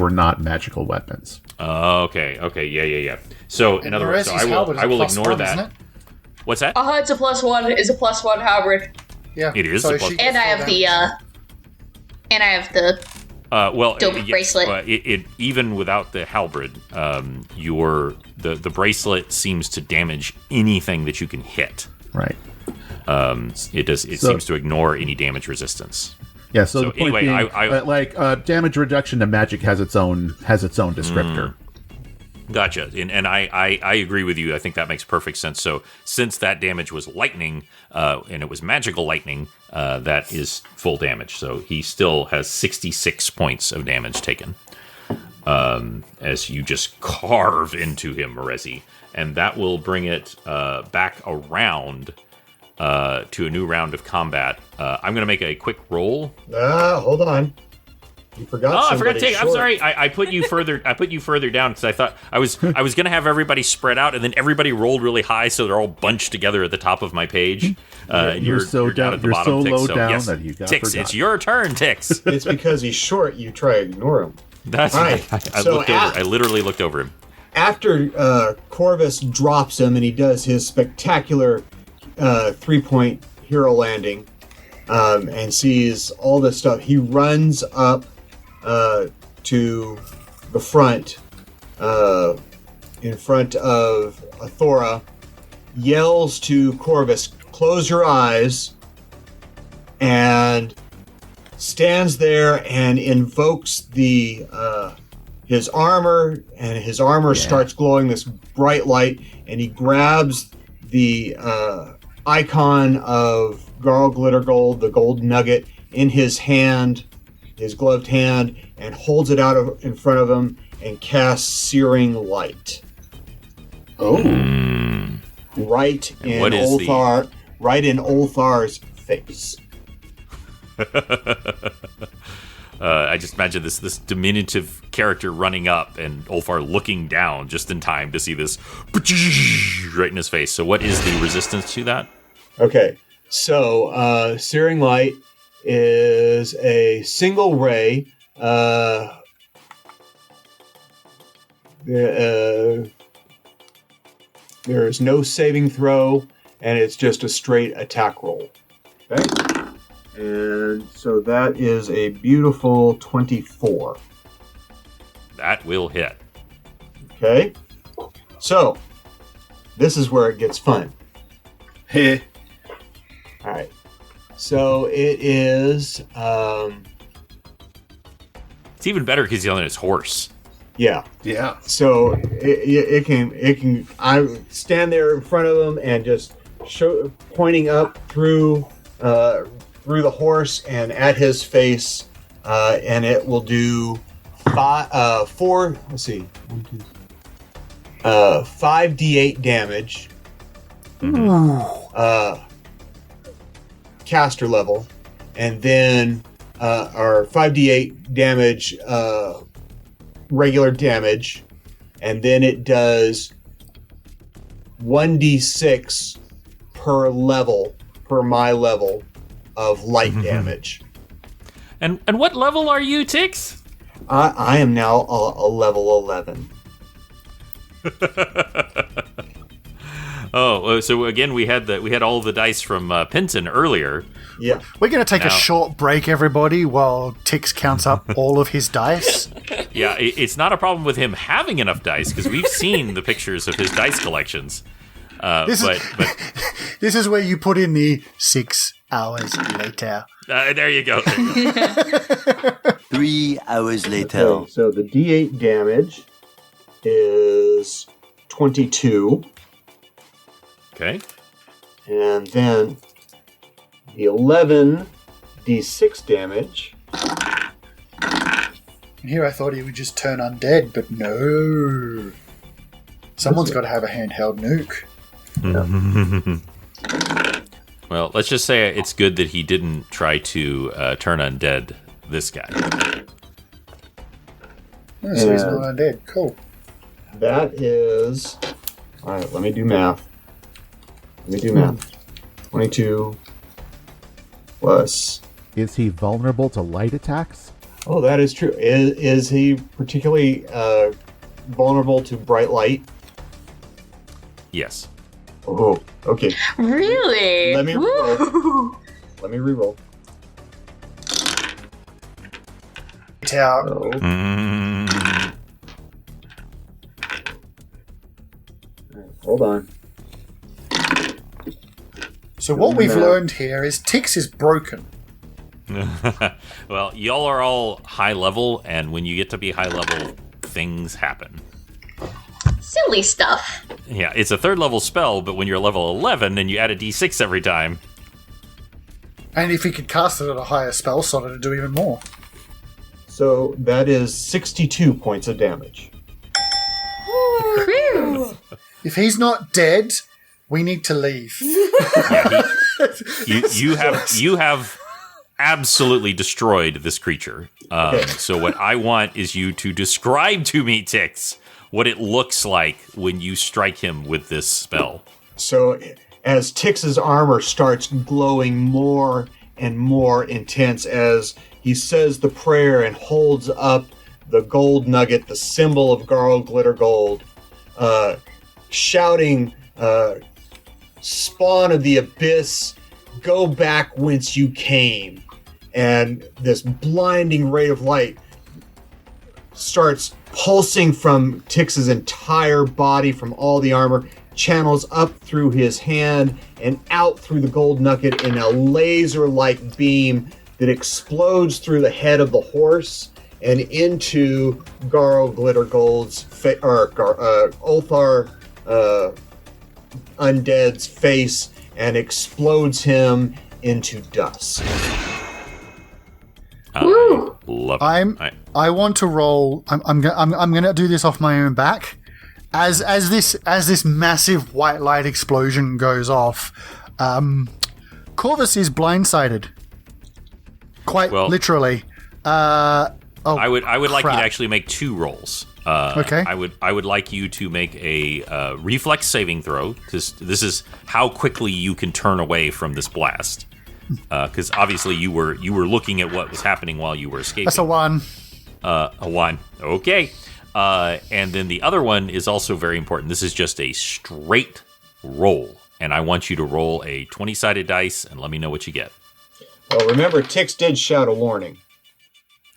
not magical weapons. Okay, yeah. So in other words, Morezi's halberd is I a will plus ignore one, that. isn't it? What's that? It's a +1. It's a +1 hybrid. Yeah, It is so a plus she one. gets And I full have the dope bracelet. Even without the halberd, the bracelet seems to damage anything that you can hit. Right. It seems to ignore any damage resistance. Yeah. So the point anyway, being, damage reduction to magic has its own descriptor. Gotcha. And I agree with you. I think that makes perfect sense. So since that damage was lightning, and it was magical lightning, that is full damage. So he still has 66 points of damage taken. As you just carve into him, Marezi. And that will bring it back around to a new round of combat. I'm going to make a quick roll. Hold on. You forgot. Oh, I forgot to take. short. I'm sorry. I put you further. I put you further down because I thought I was going to have everybody spread out, and then everybody rolled really high, so they're all bunched together at the top of my page. You're so down at the you're bottom. so Tix, low so, down yes, that you got Tix, forgotten. it's your turn, Tix. It's because he's short. You try to ignore him. That's All right. right, I so looked over. I literally looked over him. After Corvus drops him and he does his spectacular 3-point hero landing and sees all this stuff, he runs up to the front, in front of Athora, yells to Corvus, "Close your eyes," and stands there and invokes his armor, and his armor starts glowing this bright light, and he grabs the icon of Garl Glittergold, the gold nugget, in his hand, his gloved hand, and holds it out in front of him and casts Searing Light. Oh. Right in what is Ulthar's face. I just imagine this diminutive character running up and Ulfar looking down just in time to see this right in his face. So what is the resistance to that? Okay, so Searing Light is a single ray. There is no saving throw, and it's just a straight attack roll. Okay, and so that is a beautiful 24. That will hit. Okay, so this is where it gets fun. Here. All right. So it is, It's even better because he's on his horse. yeah. So it can, I stand there in front of him and just pointing up through the horse and at his face, and it will do 4. Let's see, 1, 2, 5d8 damage. Caster level, and then or 5d8 damage, regular damage, and then it does 1d6 per my level of light damage. And what level are you, Tix? I am now a level 11. Oh, so again, we had all the dice from Pinton earlier. Yeah. We're going to take Now- a short break, everybody, while Tix counts up all of his dice. Yeah, it's not a problem with him having enough dice because we've seen the pictures of his dice collections. This But This is where you put in the 6 hours later. there you go. 3 hours later. Okay, so the d8 damage is 22, Okay. and then the 11 d6 damage. Here I thought he would just turn undead, but no. Someone's got to have a handheld nuke. Well, let's just say it's good that he didn't try to turn undead this guy. Oh, so he's Yeah. not undead. Cool. That is... Alright, let me do math. 22 plus... Is he vulnerable to light attacks? Oh, that is true. Is he particularly vulnerable to bright light? Yes. Oh, okay. Really? Let me reroll. Woo! Let me reroll. Tower. So, Mm, hold on. So what we've learned here is Tix is broken. well, y'all are all high level, and when you get to be high level, things happen. Silly stuff. Yeah, it's a 3rd level spell, but when you're level 11 and you add a d6 every time, And if he could cast it at a higher spell slot, it'd do even more. So that is 62 points of damage. Whew. If he's not dead, we need to leave. you have absolutely destroyed this creature. So what I want is you to describe to me, Tix, what it looks like when you strike him with this spell. So as Tix's armor starts glowing more and more intense as he says the prayer and holds up the gold nugget, the symbol of Garl Glitter Gold, shouting, spawn of the abyss, go back whence you came. And this blinding ray of light starts pulsing from Tix's entire body, from all the armor, channels up through his hand and out through the gold nugget in a laser-like beam that explodes through the head of the horse and into Garl Glitter Gold's Ulthar Undead's face and explodes him into dust. Woo! Love it. I want to roll. I'm gonna do this off my own back. As this massive white light explosion goes off, Corvus is blindsided. Quite literally. I would like you crap. to actually make 2 rolls. Okay. I would like you to make a reflex saving throw, because this is how quickly you can turn away from this blast. Because obviously you were looking at what was happening while you were escaping. That's a 1. A 1. Okay. And then the other one is also very important. This is just a straight roll, and I want you to roll a 20-sided dice and let me know what you get. Well, remember, Tix did shout a warning.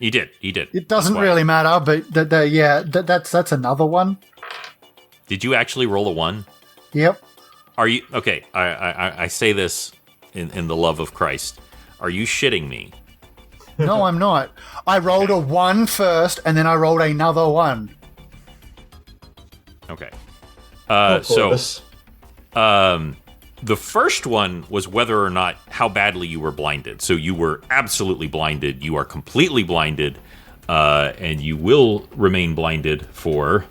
He did. It doesn't That's why. really matter, but that's another one. Did you actually roll a 1? Yep. Are you okay? I say this in the love of Christ. Are you shitting me? No, I'm not. I rolled a 1 first, and then I rolled another 1. Okay. Corvus. The first one was whether or not how badly you were blinded. So you were absolutely blinded. You are completely blinded, and you will remain blinded for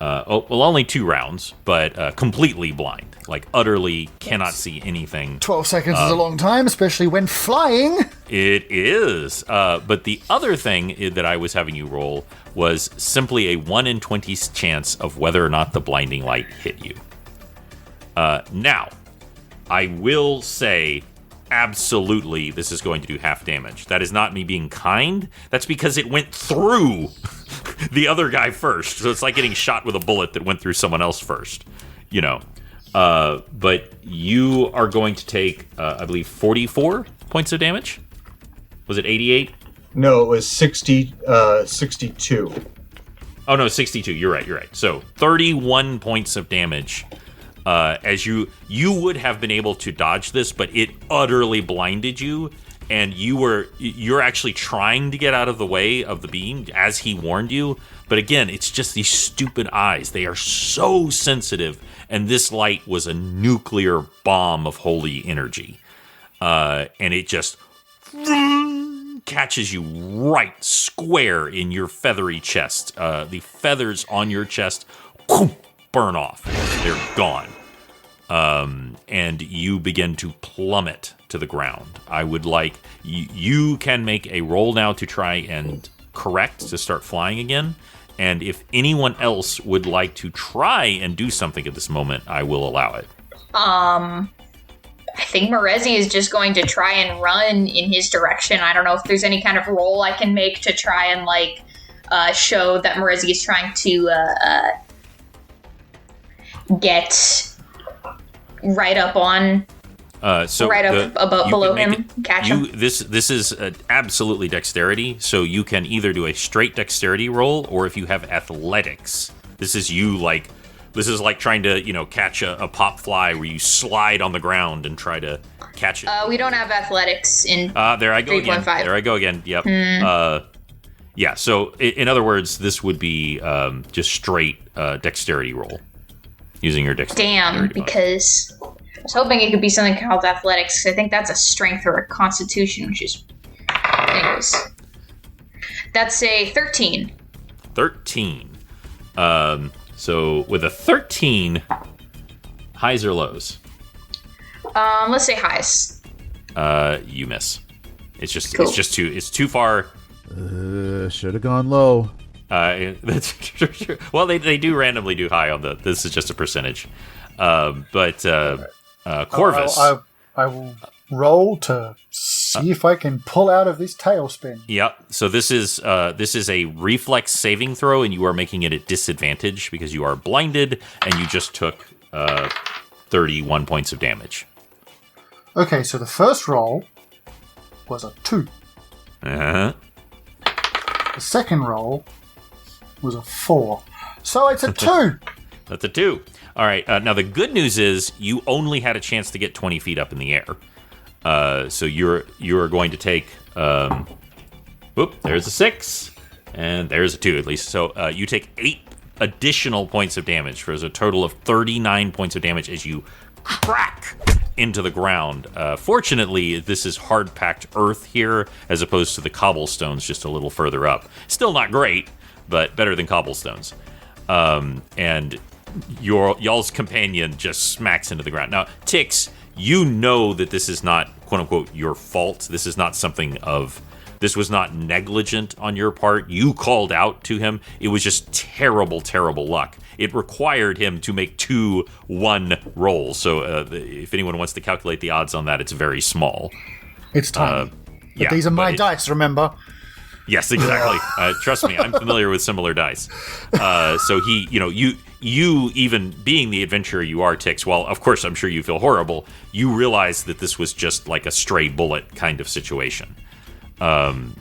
only 2 rounds, but completely blind, like utterly cannot see anything. 12 seconds is a long time, especially when flying. It is. But the other thing that I was having you roll was simply a 1 in 20 chance of whether or not the blinding light hit you. Now, I will say, absolutely, this is going to do half damage. That is not me being kind. That's because it went through the other guy first. So it's like getting shot with a bullet that went through someone else first, you know. But you are going to take, I believe, 44 points of damage. Was it 88? No, it was 62. Oh, no, 62. You're right. So 31 points of damage. As you would have been able to dodge this, but it utterly blinded you, and you're actually trying to get out of the way of the beam as he warned you. But again, it's just these stupid eyes. They are so sensitive, and this light was a nuclear bomb of holy energy. And it just catches you right square in your feathery chest. The feathers on your chest burn off. They're gone. And you begin to plummet to the ground. I would like... You can make a roll now to try and correct, to start flying again. And if anyone else would like to try and do something at this moment, I will allow it. I think Morezi is just going to try and run in his direction. I don't know if there's any kind of roll I can make to try and, show that Morezi is trying to, get right up on, below him, catch him. This is absolutely dexterity, so you can either do a straight dexterity roll, or if you have athletics, this is like trying to, catch a pop fly where you slide on the ground and try to catch it. We don't have athletics in there I go 3.5. again. There I go again. Yep. Yeah, so in other words, this would be just straight dexterity roll. Using your dexterity. Damn, because I was hoping it could be something called athletics, because I think that's a strength or a constitution, which is... Anyways. That's a 13. 13. So with a 13, highs or lows? Let's say highs. You miss. It's just Cool. it's too far. Should have gone low. That's true. Well, they do randomly do high on the. This is just a percentage, but Corvus. I will roll to see if I can pull out of this tailspin. Yep. So this is a reflex saving throw, and you are making it at disadvantage because you are blinded, and you just took 31 points of damage. Okay, so the first roll was a 2. Uh-huh. The second roll was a 4. So it's a 2. That's a 2. All right. Now, the good news is you only had a chance to get 20 feet up in the air. So you're going to take... there's a 6. And there's a 2, at least. So you take 8 additional points of damage. There's a total of 39 points of damage as you crack into the ground. Fortunately, this is hard-packed earth here, as opposed to the cobblestones just a little further up. Still not great, but better than cobblestones. And y'all's companion just smacks into the ground. Now, Tix, you know that this is not, quote-unquote, your fault. This is not something of... This was not negligent on your part. You called out to him. It was just terrible, terrible luck. It required him to make 2-1 rolls. So if anyone wants to calculate the odds on that, it's very small. It's tiny. But these are my dice, remember? Yes, exactly. Trust me, I'm familiar with similar dice. So he, you even being the adventurer you are, Tix, while of course I'm sure you feel horrible, you realize that this was just like a stray bullet kind of situation.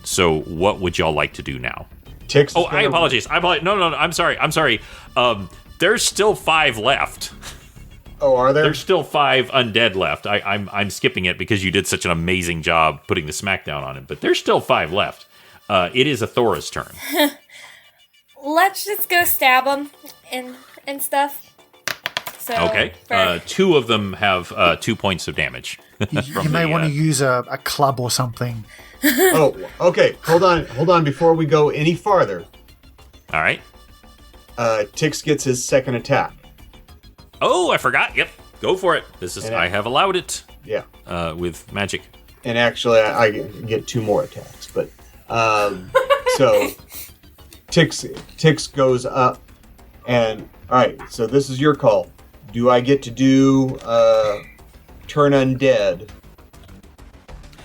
So what would y'all like to do now? Tix. Oh, I apologize. No, I'm sorry. There's still 5 left. Oh, are there? There's still 5 undead left. I'm skipping it because you did such an amazing job putting the smackdown on him. But there's still 5 left. It is Athora's turn. Let's just go stab him and stuff. So Okay. Two of them have 2 points of damage. You may want to use a club or something. Oh, okay. Hold on. Before we go any farther, All right. Tix gets his second attack. Oh, I forgot. Yep. Go for it. I have allowed it. Yeah. With magic. And actually, I get 2 more attacks. But so Tix goes up, and all right. So this is your call. Do I get to do turn undead?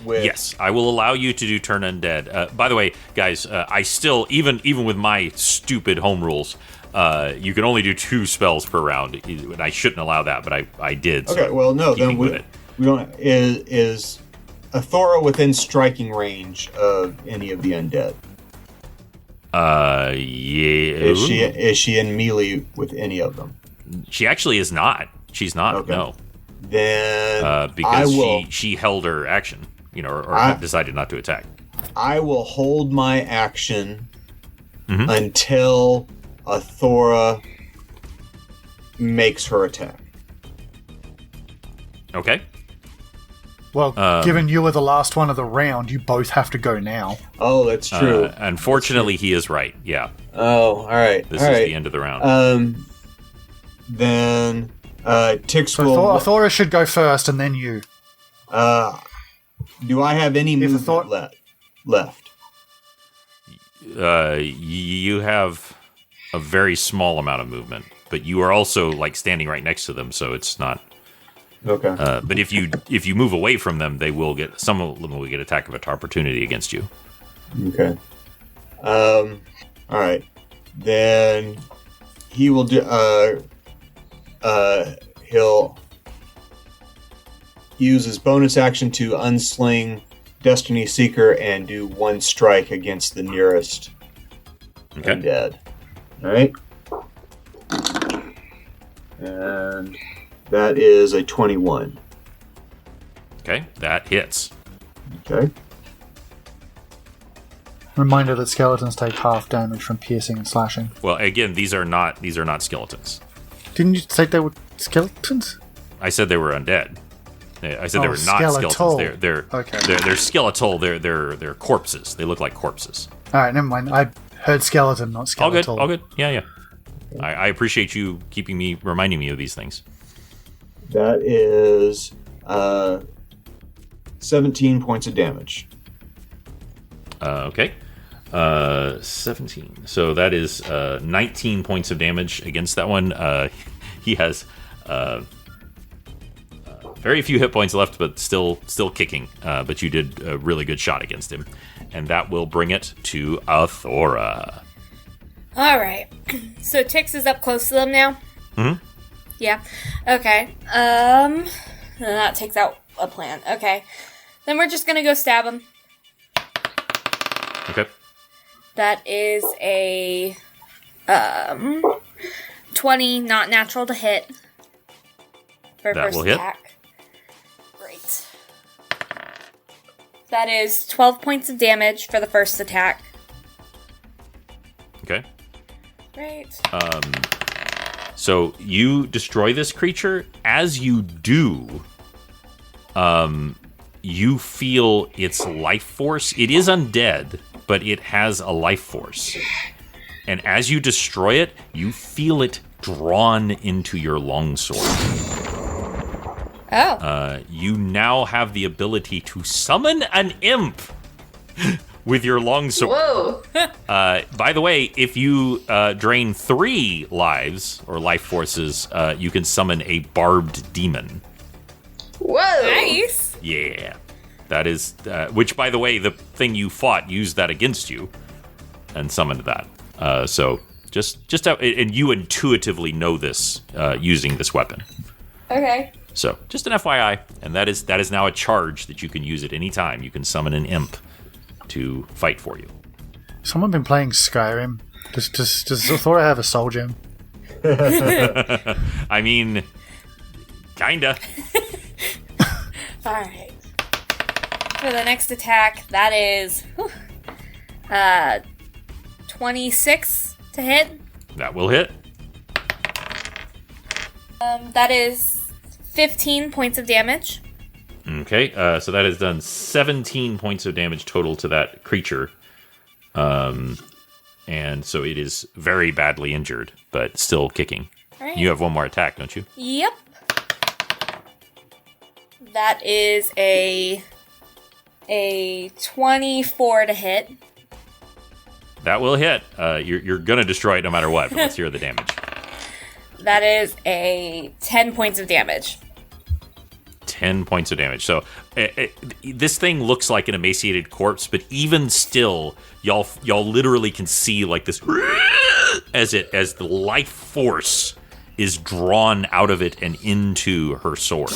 Yes, I will allow you to do turn undead. By the way, guys, I still even with my stupid home rules, you can only do 2 spells per round, and I shouldn't allow that, but I did. Okay, so well, no, then we don't. Is Athora within striking range of any of the undead? Yeah. Is she in melee with any of them? She actually is not. She's not. Okay. No. Then because I will, she held her action, or decided not to attack. I will hold my action until Athora makes her attack. Okay. Well, given you were the last one of the round, you both have to go now. Oh, that's true. Unfortunately, he is right. Yeah. Oh, all right. This is the end of the round. Then Tix So will. Athora should go first, and then you. Do I have any movement left? You have a very small amount of movement, but you are also like standing right next to them, so it's not. Okay. But if you move away from them, some of them will get attack of opportunity against you. Okay. All right. Then he will do. He'll use his bonus action to unsling Destiny Seeker and do 1 strike against the nearest undead. All right. And that is a 21. Okay, that hits. Okay. Reminder that skeletons take half damage from piercing and slashing. Well, again, these are not skeletons. Didn't you say they were skeletons? I said they were undead. I said they were not skeletal. skeletons. They're Okay. They're skeletal. They're corpses. They look like corpses. All right, never mind. I heard skeleton, not skeletal. All good. Yeah. I appreciate you reminding me of these things. That is 17 points of damage. Okay. 17. So that is 19 points of damage against that one. He has very few hit points left, but still kicking. But you did a really good shot against him. And that will bring it to Athora. All right. So Tix is up close to them now? Mm-hmm. Yeah. Okay. That takes out a plan. Okay. Then we're just going to go stab him. Okay. That is a 20, not natural to hit. For That first will hit. attack. Great. That is 12 points of damage for the first attack. Okay. Great. So you destroy this creature. As you do, you feel its life force. It is undead, but it has a life force. And as you destroy it, you feel it drawn into your longsword. Oh. You now have the ability to summon an imp with your longsword. Whoa. By the way, if you drain 3 lives or life forces, you can summon a barbed demon. Whoa. Nice. Yeah. That is, which, by the way, the thing you fought used that against you and summoned that. So and you intuitively know this using this weapon. Okay. So just an FYI, and that is now a charge that you can use at any time. You can summon an imp to fight for you. Someone been playing Skyrim? Does Athora have a soul gem? I mean, kinda. Alright. For the next attack, that is 26 to hit. That will hit. That is 15 points of damage. Okay, so that has done 17 points of damage total to that creature. And so it is very badly injured, but still kicking. All right. You have one more attack, don't you? Yep. That is a 24 to hit. That will hit. You're going to destroy it no matter what, but let's hear the damage. That is a 10 points of damage. 10 points of damage. So this thing looks like an emaciated corpse, but even still, y'all literally can see like this as the life force is drawn out of it and into her sword.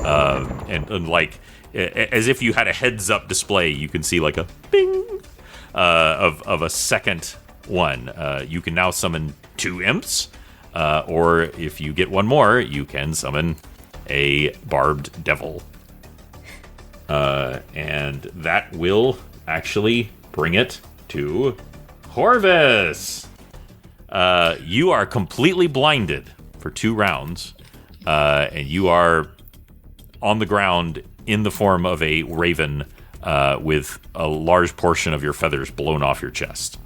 And like as if you had a heads-up display, you can see like a bing of a second one. You can now summon 2 imps, or if you get one more, you can summon a barbed devil. And that will actually bring it to Horvis. You are completely blinded for 2 rounds, and you are on the ground in the form of a raven with a large portion of your feathers blown off your chest.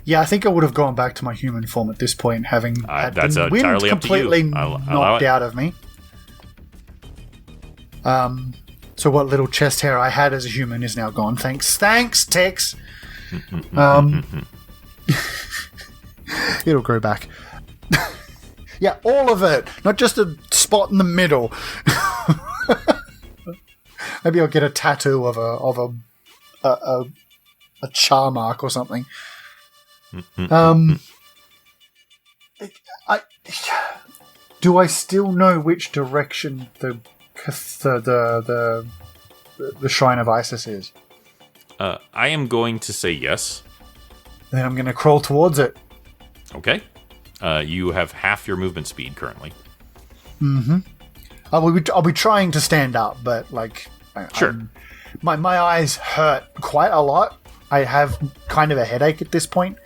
Yeah, I think I would have gone back to my human form at this point, having had that's the wind entirely up to you. completely I'll allow knocked it. out of me. So what little chest hair I had as a human is now gone. Thanks, Tex. It'll grow back. Yeah, all of it, not just a spot in the middle. Maybe I'll get a tattoo of a char mark or something. Do I still know which direction the Shrine of Isis is? I am going to say yes. Then I'm going to crawl towards it. Okay. You have half your movement speed currently. I'll be trying to stand up, but like, Sure. my eyes hurt quite a lot. I have kind of a headache at this point.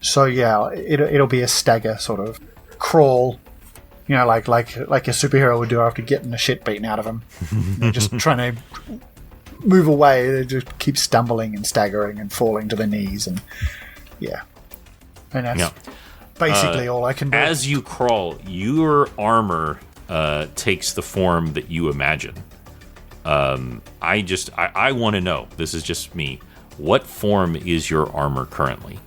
So yeah, it'll be a stagger sort of crawl, you know, like a superhero would do after getting the shit beaten out of him. They're just trying to move away. They just keep stumbling and staggering and falling to their knees, and yeah, and that's basically all I can do. As you crawl, your armor takes the form that you imagine. I want to know, this is just me, what form is your armor currently?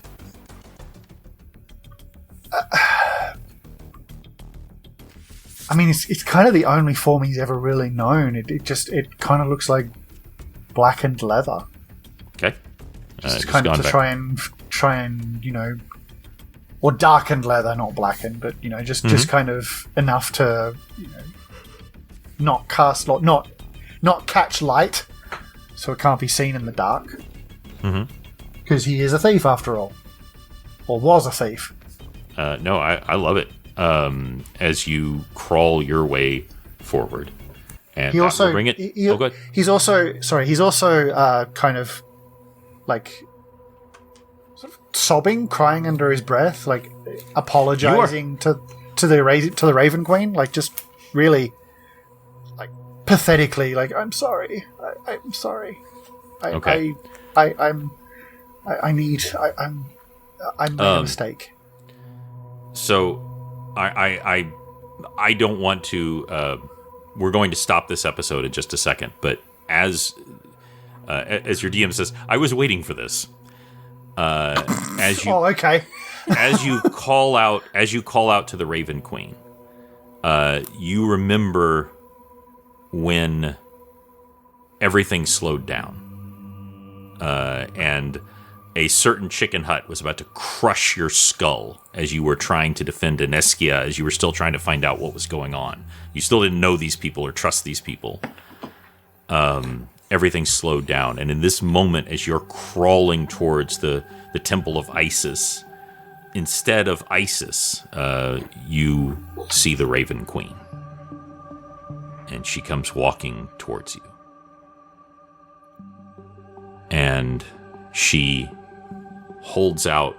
I mean, it's kind of the only form he's ever really known. It kind of looks like blackened leather. Okay. Just kind of to try and you know, or darkened leather, not blackened, but you know, just kind of enough to, you know, not catch light, so it can't be seen in the dark. Because he is a thief after all, or was a thief. No, I love it. As you crawl your way forward, and He also bring it. go ahead. He's also kind of like sort of sobbing, crying under his breath, like apologizing to the Raven Queen, like just really like pathetically, like I'm sorry, I'm sorry, Okay. I made a mistake. So, I don't want to. We're going to stop this episode in just a second, but as your DM says, I was waiting for this. As you, Oh, okay. as you call out to the Raven Queen, you remember when everything slowed down, and a certain chicken hut was about to crush your skull as you were trying to defend Ineskia, as you were still trying to find out what was going on. You still didn't know these people or trust these people. Everything slowed down, and in this moment, as you're crawling towards the temple of Isis, instead of Isis, you see the Raven Queen. And she comes walking towards you. And she holds out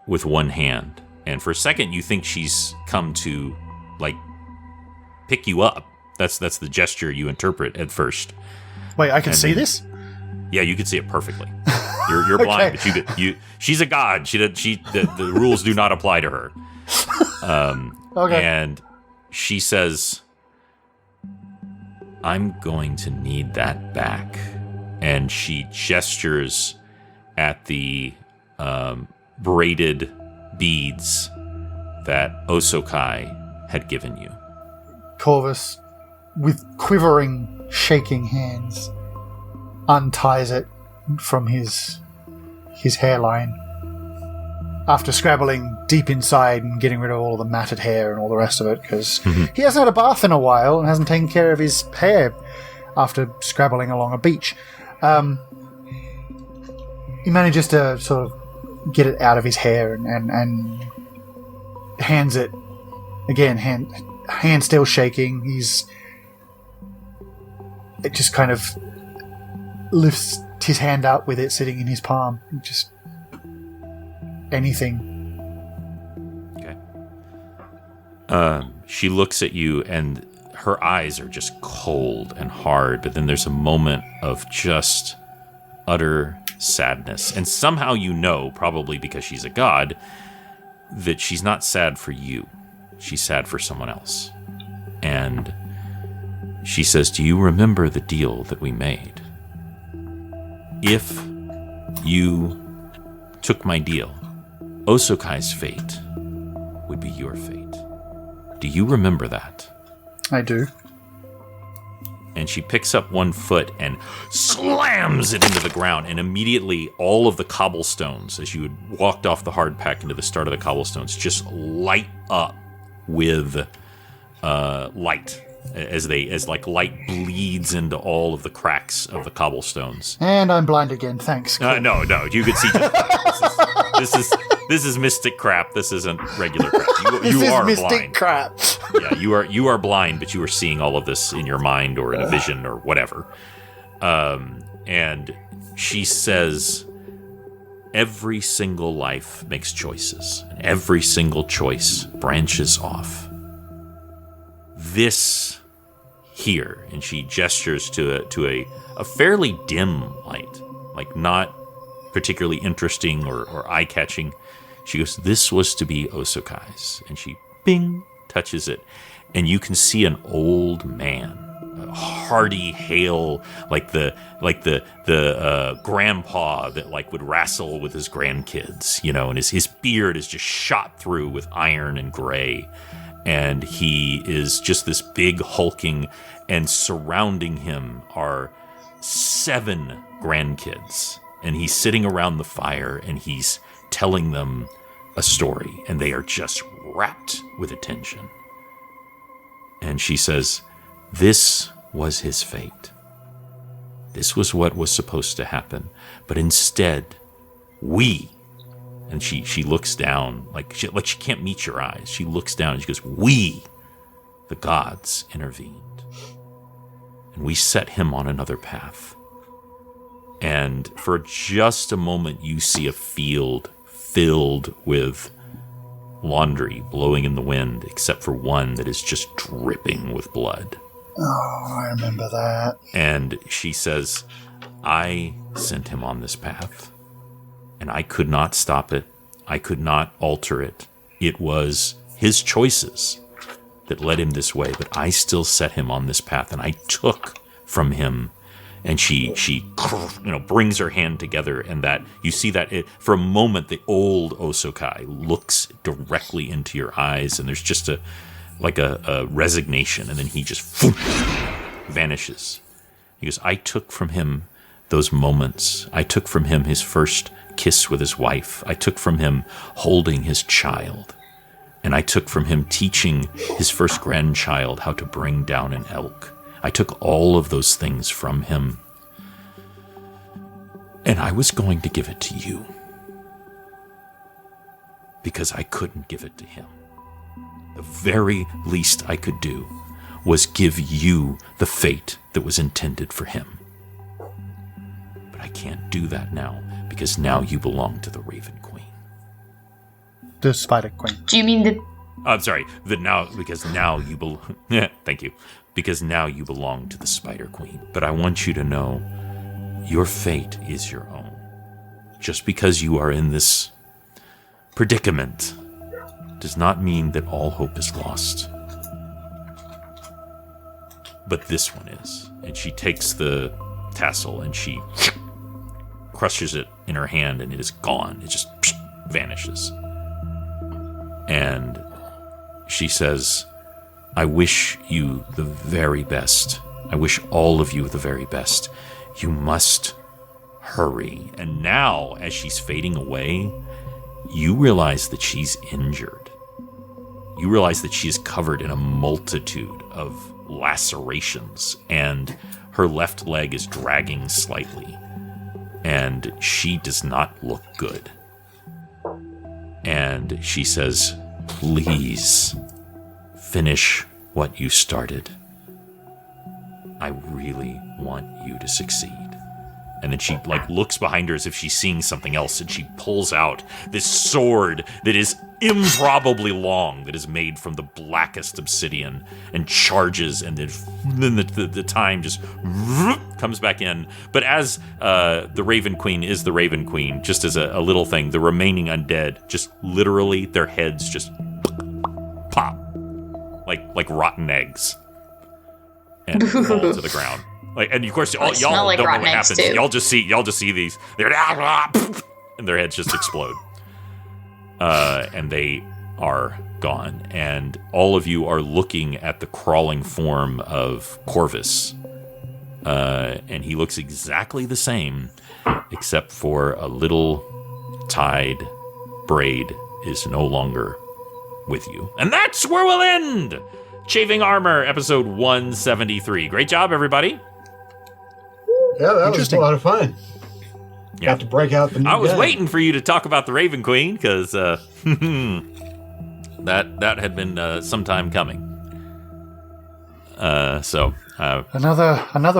with one hand And for a second, you think she's come to, like, pick you up. That's the gesture you interpret at first. Wait, I can see this? Yeah, you can see it perfectly. You're blind, but she's a god. The rules do not apply to her. Okay. And she says, I'm going to need that back. And she gestures at the braided beads that Osokai had given you. Corvus, with quivering, shaking hands, unties it from his hairline. After scrabbling deep inside and getting rid of all the matted hair and all the rest of it, because he hasn't had a bath in a while and hasn't taken care of his hair after scrabbling along a beach. He manages to sort of get it out of his hair and hands it again, hand still shaking. It just kind of lifts his hand up with it sitting in his palm. Just anything. Okay. She looks at you and her eyes are just cold and hard, but then there's a moment of just utter sadness. And somehow you know, probably because she's a god, that she's not sad for you. She's sad for someone else. And she says, do you remember the deal that we made? If you took my deal, Osokai's fate would be your fate. Do you remember that? I do. And she picks up one foot and slams it into the ground, and immediately all of the cobblestones, as you had walked off the hard pack into the start of the cobblestones, just light up with light as light bleeds into all of the cracks of the cobblestones. And I'm blind again. Thanks. No, you could see. This is mystic crap. This isn't regular crap. You are mystic blind. Crap. Yeah, you are blind, but you are seeing all of this in your mind or in a vision or whatever. And she says, every single life makes choices, and every single choice branches off. This here, and she gestures to a fairly dim light, like not particularly interesting or eye-catching. She goes, this was to be Osokai's. And she, bing, touches it. And you can see an old man, a hearty, hale, like the grandpa that like would wrestle with his grandkids, you know, and his beard is just shot through with iron and gray. And he is just this big hulking, and surrounding him are 7 grandkids. And he's sitting around the fire and he's telling them a story, and they are just rapt with attention. And she says, this was his fate. This was what was supposed to happen. But instead, we, and she looks down, like she can't meet your eyes. She looks down and she goes, we, the gods, intervened. And we set him on another path. And for just a moment, you see a field filled with laundry blowing in the wind, except for one that is just dripping with blood. Oh, I remember that. And she says, I sent him on this path, and I could not stop it. I could not alter it. It was his choices that led him this way, but I still set him on this path, and I took from him. And she brings her hand together, and that you see that for a moment the old Osokai looks directly into your eyes, and there's just a resignation, and then he just vanishes. He goes, I took from him those moments. I took from him his first kiss with his wife. I took from him holding his child, and I took from him teaching his first grandchild how to bring down an elk. I took all of those things from him, and I was going to give it to you because I couldn't give it to him. The very least I could do was give you the fate that was intended for him. But I can't do that now because now you belong to the Raven Queen. The Spider Queen. Do you mean the... I'm sorry. Because now you belong. Thank you. Because now you belong to the Spider Queen. But I want you to know, your fate is your own. Just because you are in this predicament does not mean that all hope is lost. But this one is. And she takes the tassel and she crushes it in her hand, and it is gone. It just vanishes. And she says, I wish you the very best. I wish all of you the very best. You must hurry. And now, as she's fading away, you realize that she's injured. You realize that she is covered in a multitude of lacerations, and her left leg is dragging slightly. And she does not look good. And she says, please finish what you started. I really want you to succeed. And then she looks behind her as if she's seeing something else, and she pulls out this sword that is improbably long, that is made from the blackest obsidian, and charges, and then the time just comes back in. But as the Raven Queen is the Raven Queen, just as a little thing, the remaining undead, just literally their heads just pop like rotten eggs and fall to the ground. And of course, y'all smell like don't know rotten what eggs, happens. too. Y'all just see these. And their heads just explode. And they are gone. And all of you are looking at the crawling form of Corvus. And he looks exactly the same, except for a little tied braid is no longer with you. And that's where we'll end Chafing Armor, episode 173. Great job, everybody. Yeah, that was a lot of fun. Yeah. Got to break out the new I was gun. waiting for you to talk about the Raven Queen, because that had been some time coming. Another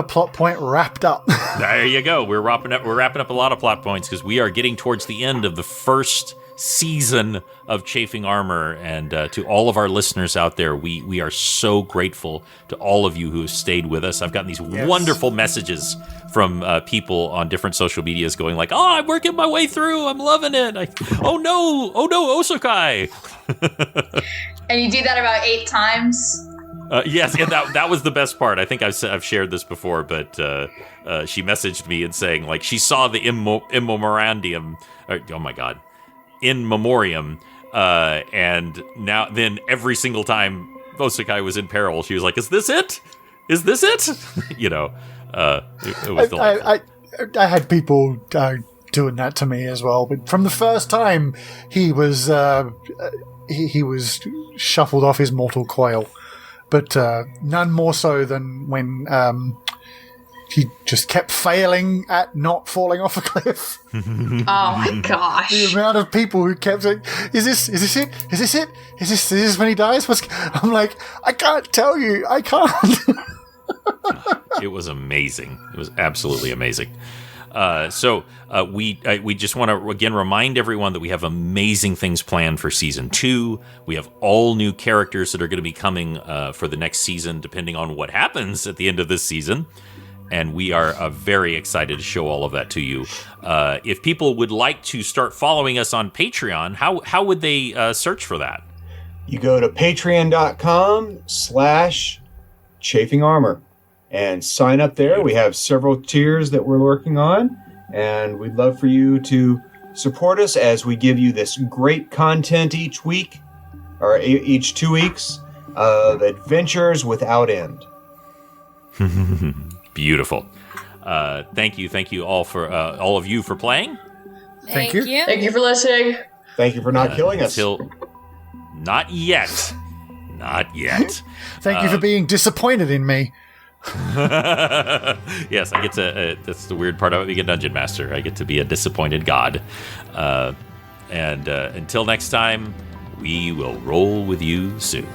plot point wrapped up. There you go. We're wrapping up a lot of plot points, because we are getting towards the end of the first season of Chafing Armor. And to all of our listeners out there, we are so grateful to all of you who have stayed with us. I've gotten these wonderful messages from people on different social medias going like, oh, I'm working my way through. I'm loving it. Oh no, Osokai. And you do that about 8 times? Yes, and that was the best part. I think I've shared this before, but she messaged me and saying like she saw the in memoriam. Oh my god, in memoriam, and then every single time Osokai was in peril, she was like, "Is this it? Is this it?" You know, it was delightful. I had people doing that to me as well, but from the first time he was shuffled off his mortal coil. But none more so than when he just kept failing at not falling off a cliff. Oh my gosh. The amount of people who kept saying, is this it? Is this it? Is this when he dies? I'm like, I can't tell you. I can't. It was amazing. It was absolutely amazing. So we just want to again remind everyone that we have amazing things planned for season 2. We have all new characters that are going to be coming for the next season, depending on what happens at the end of this season. And we are very excited to show all of that to you. If people would like to start following us on Patreon, how would they search for that? You go to patreon.com/Chafing Armor and sign up there. We have several tiers that we're working on, and we'd love for you to support us as we give you this great content each week, or each 2 weeks, of adventures without end. Beautiful. Thank you all for all of you for playing. Thank you. Thank you for listening. Thank you for not killing us. Not yet. Not yet. Thank you for being disappointed in me. Yes, I get to. That's the weird part of it. Being a dungeon master, I get to be a disappointed god. And until next time, we will roll with you soon.